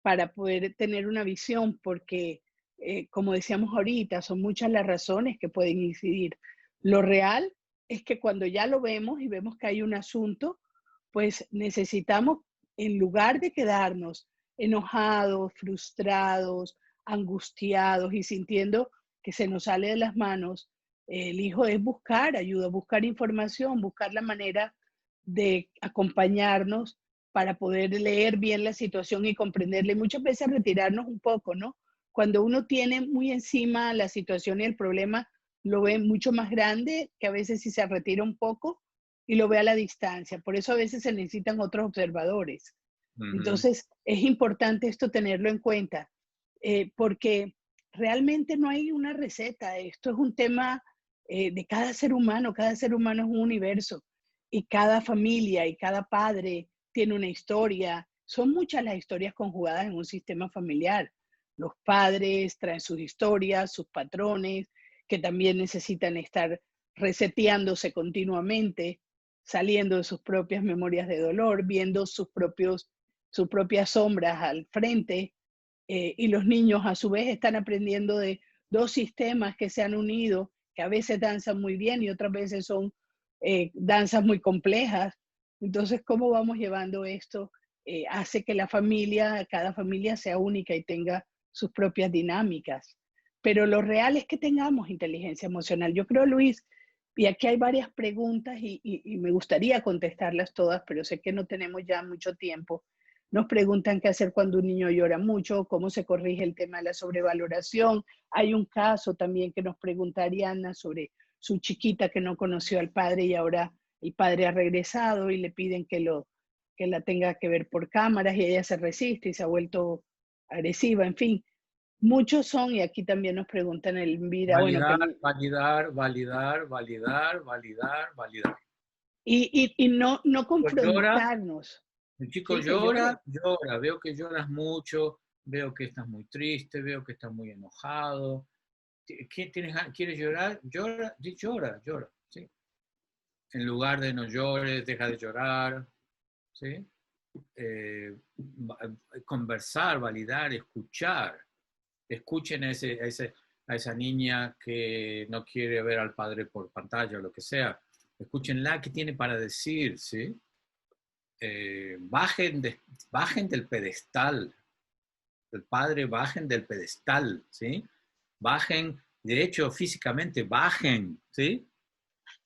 para poder tener una visión, porque como decíamos ahorita, son muchas las razones que pueden incidir. Lo real es que cuando ya lo vemos y vemos que hay un asunto, pues necesitamos, en lugar de quedarnos enojados, frustrados, angustiados y sintiendo que se nos sale de las manos, el hijo es buscar ayuda, buscar información, buscar la manera de acompañarnos para poder leer bien la situación y comprenderla y muchas veces retirarnos un poco, ¿no? Cuando uno tiene muy encima la situación y el problema, lo ve mucho más grande que a veces si se retira un poco y lo ve a la distancia. Por eso a veces se necesitan otros observadores. Entonces, es importante esto tenerlo en cuenta, porque realmente no hay una receta. Esto es un tema de cada ser humano es un universo y cada familia y cada padre tiene una historia. Son muchas las historias conjugadas en un sistema familiar. Los padres traen sus historias, sus patrones, que también necesitan estar reseteándose continuamente, saliendo de sus propias memorias de dolor, viendo sus propias sombras al frente, y los niños a su vez están aprendiendo de dos sistemas que se han unido, que a veces danzan muy bien y otras veces son danzas muy complejas. Entonces, ¿cómo vamos llevando esto? Hace que cada familia sea única y tenga sus propias dinámicas. Pero lo real es que tengamos inteligencia emocional. Yo creo, Luis, Y aquí hay varias preguntas y me gustaría contestarlas todas, pero sé que no tenemos ya mucho tiempo. Nos preguntan qué hacer cuando un niño llora mucho, cómo se corrige el tema de la sobrevaloración. Hay un caso también que nos pregunta Ariana sobre su chiquita que no conoció al padre y ahora el padre ha regresado y le piden que la tenga que ver por cámaras y ella se resiste y se ha vuelto agresiva, en fin. Muchos son, y aquí también nos preguntan Elvira, bueno, Validar, que validar, validar, validar, validar, validar. y no Llora, confrontarnos. el chico Sí, que llore. llora, llora, veo que lloras mucho, veo que estás muy triste, veo que estás muy enojado. ¿Quieres llorar? Llora, llora, llora, ¿sí? En lugar de no llores, deja de llorar, ¿sí? Conversar, validar, escuchar. Escuchen a esa niña que no quiere ver al padre por pantalla o lo que sea. Escúchenla, qué tiene para decir, ¿sí? Bajen del pedestal. El padre, bajen del pedestal, ¿sí? Bajen, de hecho, físicamente, bajen, ¿sí?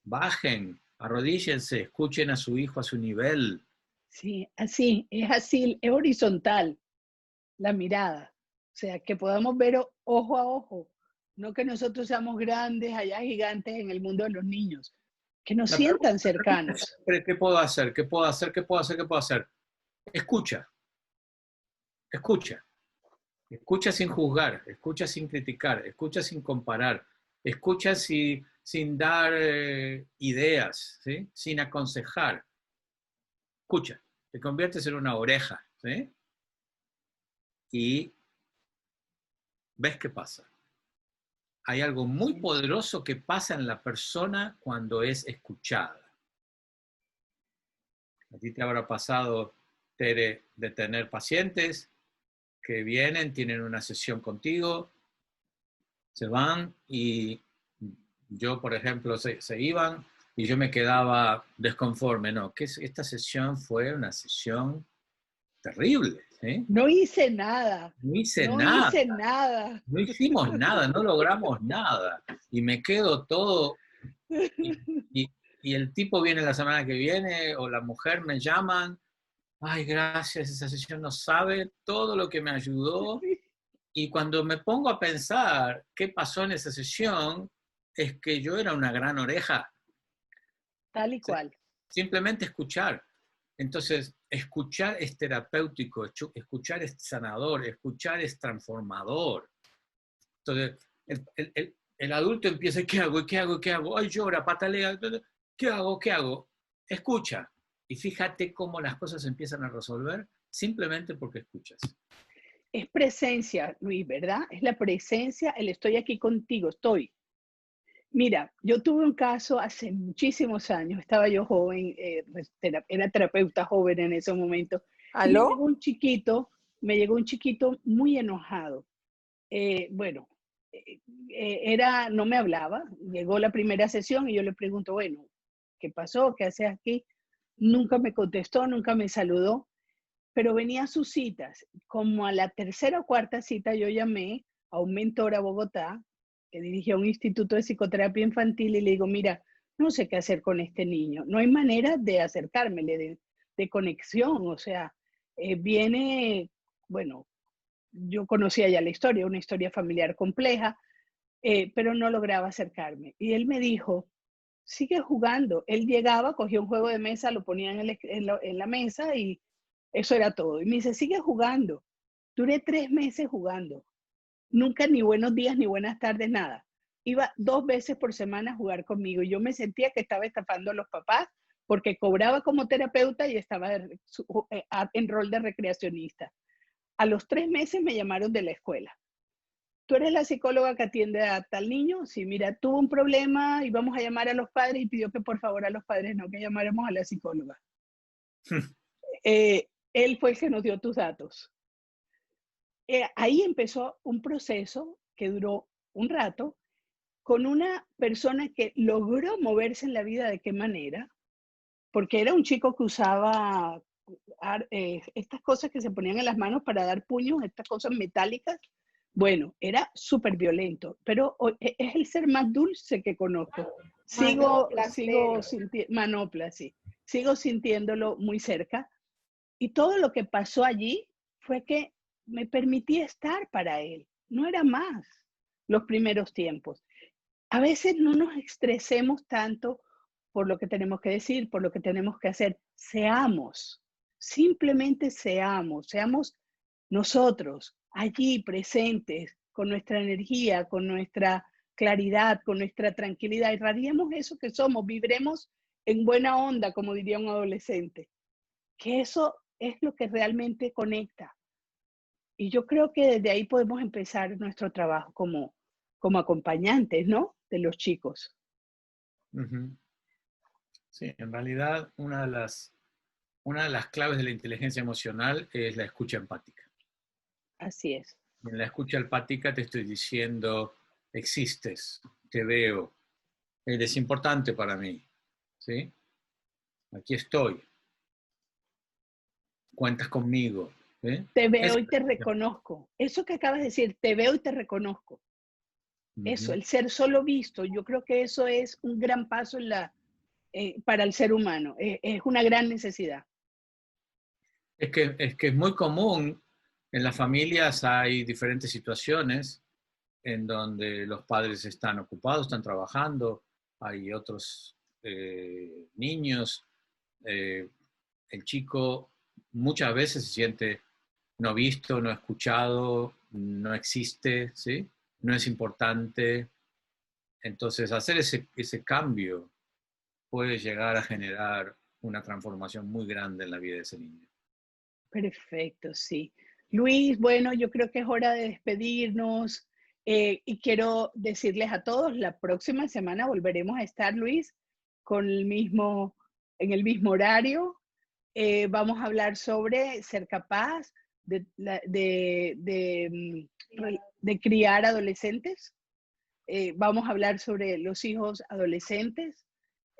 Bajen, arrodíllense, escuchen a su hijo a su nivel. Sí, así, es horizontal la mirada. O sea, que podamos ver ojo a ojo. No que nosotros seamos grandes, allá gigantes en el mundo de los niños. Que nos La pregunta sientan es cercanos. siempre, ¿qué puedo hacer? ¿Qué puedo hacer? ¿Qué puedo hacer? ¿Qué puedo hacer? Escucha, escucha. Escucha sin juzgar, escucha sin criticar, escucha sin comparar, escucha sin dar ideas, ¿sí? Sin aconsejar. Escucha, te conviertes en una oreja, ¿sí? Y ves qué pasa. Hay algo muy poderoso que pasa en la persona cuando es escuchada. A ti te habrá pasado, Tere, de tener pacientes que vienen, tienen una sesión contigo, se van y yo, por ejemplo, se iban y yo me quedaba desconforme. No, que esta sesión fue una sesión terrible, ¿sí? No hice nada. No hice No nada, hice nada. no hicimos nada, no logramos nada. Y me quedo todo. Y, y, y el tipo viene la semana que viene o la mujer me llaman. Ay, gracias, esa sesión no sabe todo lo que me ayudó. Y cuando me pongo a pensar qué pasó en esa sesión, es que yo era una gran oreja. Tal y ¿Sí? cual. Simplemente escuchar. Entonces, escuchar es terapéutico, escuchar es sanador, escuchar es transformador. Entonces, el adulto empieza, ¿qué hago? ¿Qué hago? ¿Qué hago? Ay, llora, patalea. ¿Qué hago? ¿Qué hago? Escucha. Y fíjate cómo las cosas empiezan a resolver simplemente porque escuchas. Es presencia, Luis, ¿verdad? Es la presencia, el estoy aquí contigo, estoy. Mira, yo tuve un caso hace muchísimos años, estaba yo joven, era terapeuta joven en ese momento, y ¿Aló? me llegó un chiquito muy enojado. Bueno, no me hablaba, llegó la primera sesión y yo le pregunto, bueno, ¿qué pasó? ¿Qué haces aquí? Nunca me contestó, nunca me saludó, pero venía a sus citas. Como a la tercera o cuarta cita yo llamé a un mentor a Bogotá que dirigía un instituto de psicoterapia infantil y le digo, mira, no sé qué hacer con este niño. No hay manera de acercármele, de conexión. O sea, viene, bueno, yo conocía ya la historia, una historia familiar compleja, pero no lograba acercarme. Y él me dijo, sigue jugando. Él llegaba, cogía un juego de mesa, lo ponía en la mesa y eso era todo. Y me dice, sigue jugando. Duré 3 meses jugando. Nunca ni buenos días, ni buenas tardes, nada. Iba 2 veces por semana a jugar conmigo. Y yo me sentía que estaba estafando a los papás porque cobraba como terapeuta y estaba en rol de recreacionista. A los 3 meses me llamaron de la escuela. ¿Tú eres la psicóloga que atiende a tal niño? Sí, mira, tuvo un problema y vamos a llamar a los padres y pidió que por favor a los padres no, que llamáramos a la psicóloga. Él fue el que nos dio tus datos. Ahí empezó un proceso que duró un rato con una persona que logró moverse en la vida. ¿De qué manera? Porque era un chico que usaba estas cosas que se ponían en las manos para dar puños, estas cosas metálicas. Bueno, era súper violento, pero es el ser más dulce que conozco. Manopla, sí. Sigo sintiéndolo muy cerca. Y todo lo que pasó allí fue que me permití estar para él. No era más los primeros tiempos. A veces no nos estresemos tanto por lo que tenemos que decir, por lo que tenemos que hacer. Seamos, simplemente seamos nosotros allí presentes con nuestra energía, con nuestra claridad, con nuestra tranquilidad. Irradiemos eso que somos, vibremos en buena onda, como diría un adolescente. Que eso es lo que realmente conecta. Y yo creo que desde ahí podemos empezar nuestro trabajo como acompañantes, ¿no? De los chicos. Uh-huh. Sí, en realidad una de las claves de la inteligencia emocional es la escucha empática. Así es. En la escucha empática te estoy diciendo, existes, te veo, eres importante para mí, ¿sí? Aquí estoy, cuentas conmigo. ¿Sí? Te veo y te reconozco. Eso que acabas de decir, te veo y te reconozco. Eso, el ser solo visto, yo creo que eso es un gran paso para el ser humano. Es una gran necesidad. Es que es muy común, en las familias hay diferentes situaciones en donde los padres están ocupados, están trabajando, hay otros niños, el chico muchas veces se siente no visto, no escuchado, no existe, ¿sí? No es importante. Entonces, hacer ese cambio puede llegar a generar una transformación muy grande en la vida de ese niño. Perfecto, sí. Luis, bueno, yo creo que es hora de despedirnos y quiero decirles a todos, la próxima semana volveremos a estar, Luis, en el mismo horario. Vamos a hablar sobre ser capaz de criar adolescentes. Vamos a hablar sobre los hijos adolescentes.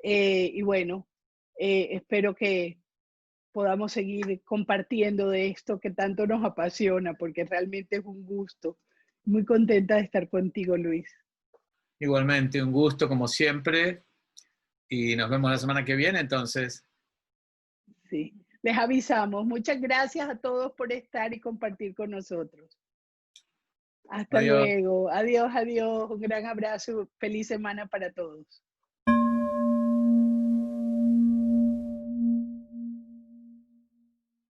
Y bueno, espero que podamos seguir compartiendo de esto que tanto nos apasiona, porque realmente es un gusto. Muy contenta de estar contigo, Luis. Igualmente, un gusto como siempre y nos vemos la semana que viene, entonces. Sí, les avisamos. Muchas gracias a todos por estar y compartir con nosotros. Hasta Adiós. luego. Adiós, adiós. Un gran abrazo. Feliz semana para todos.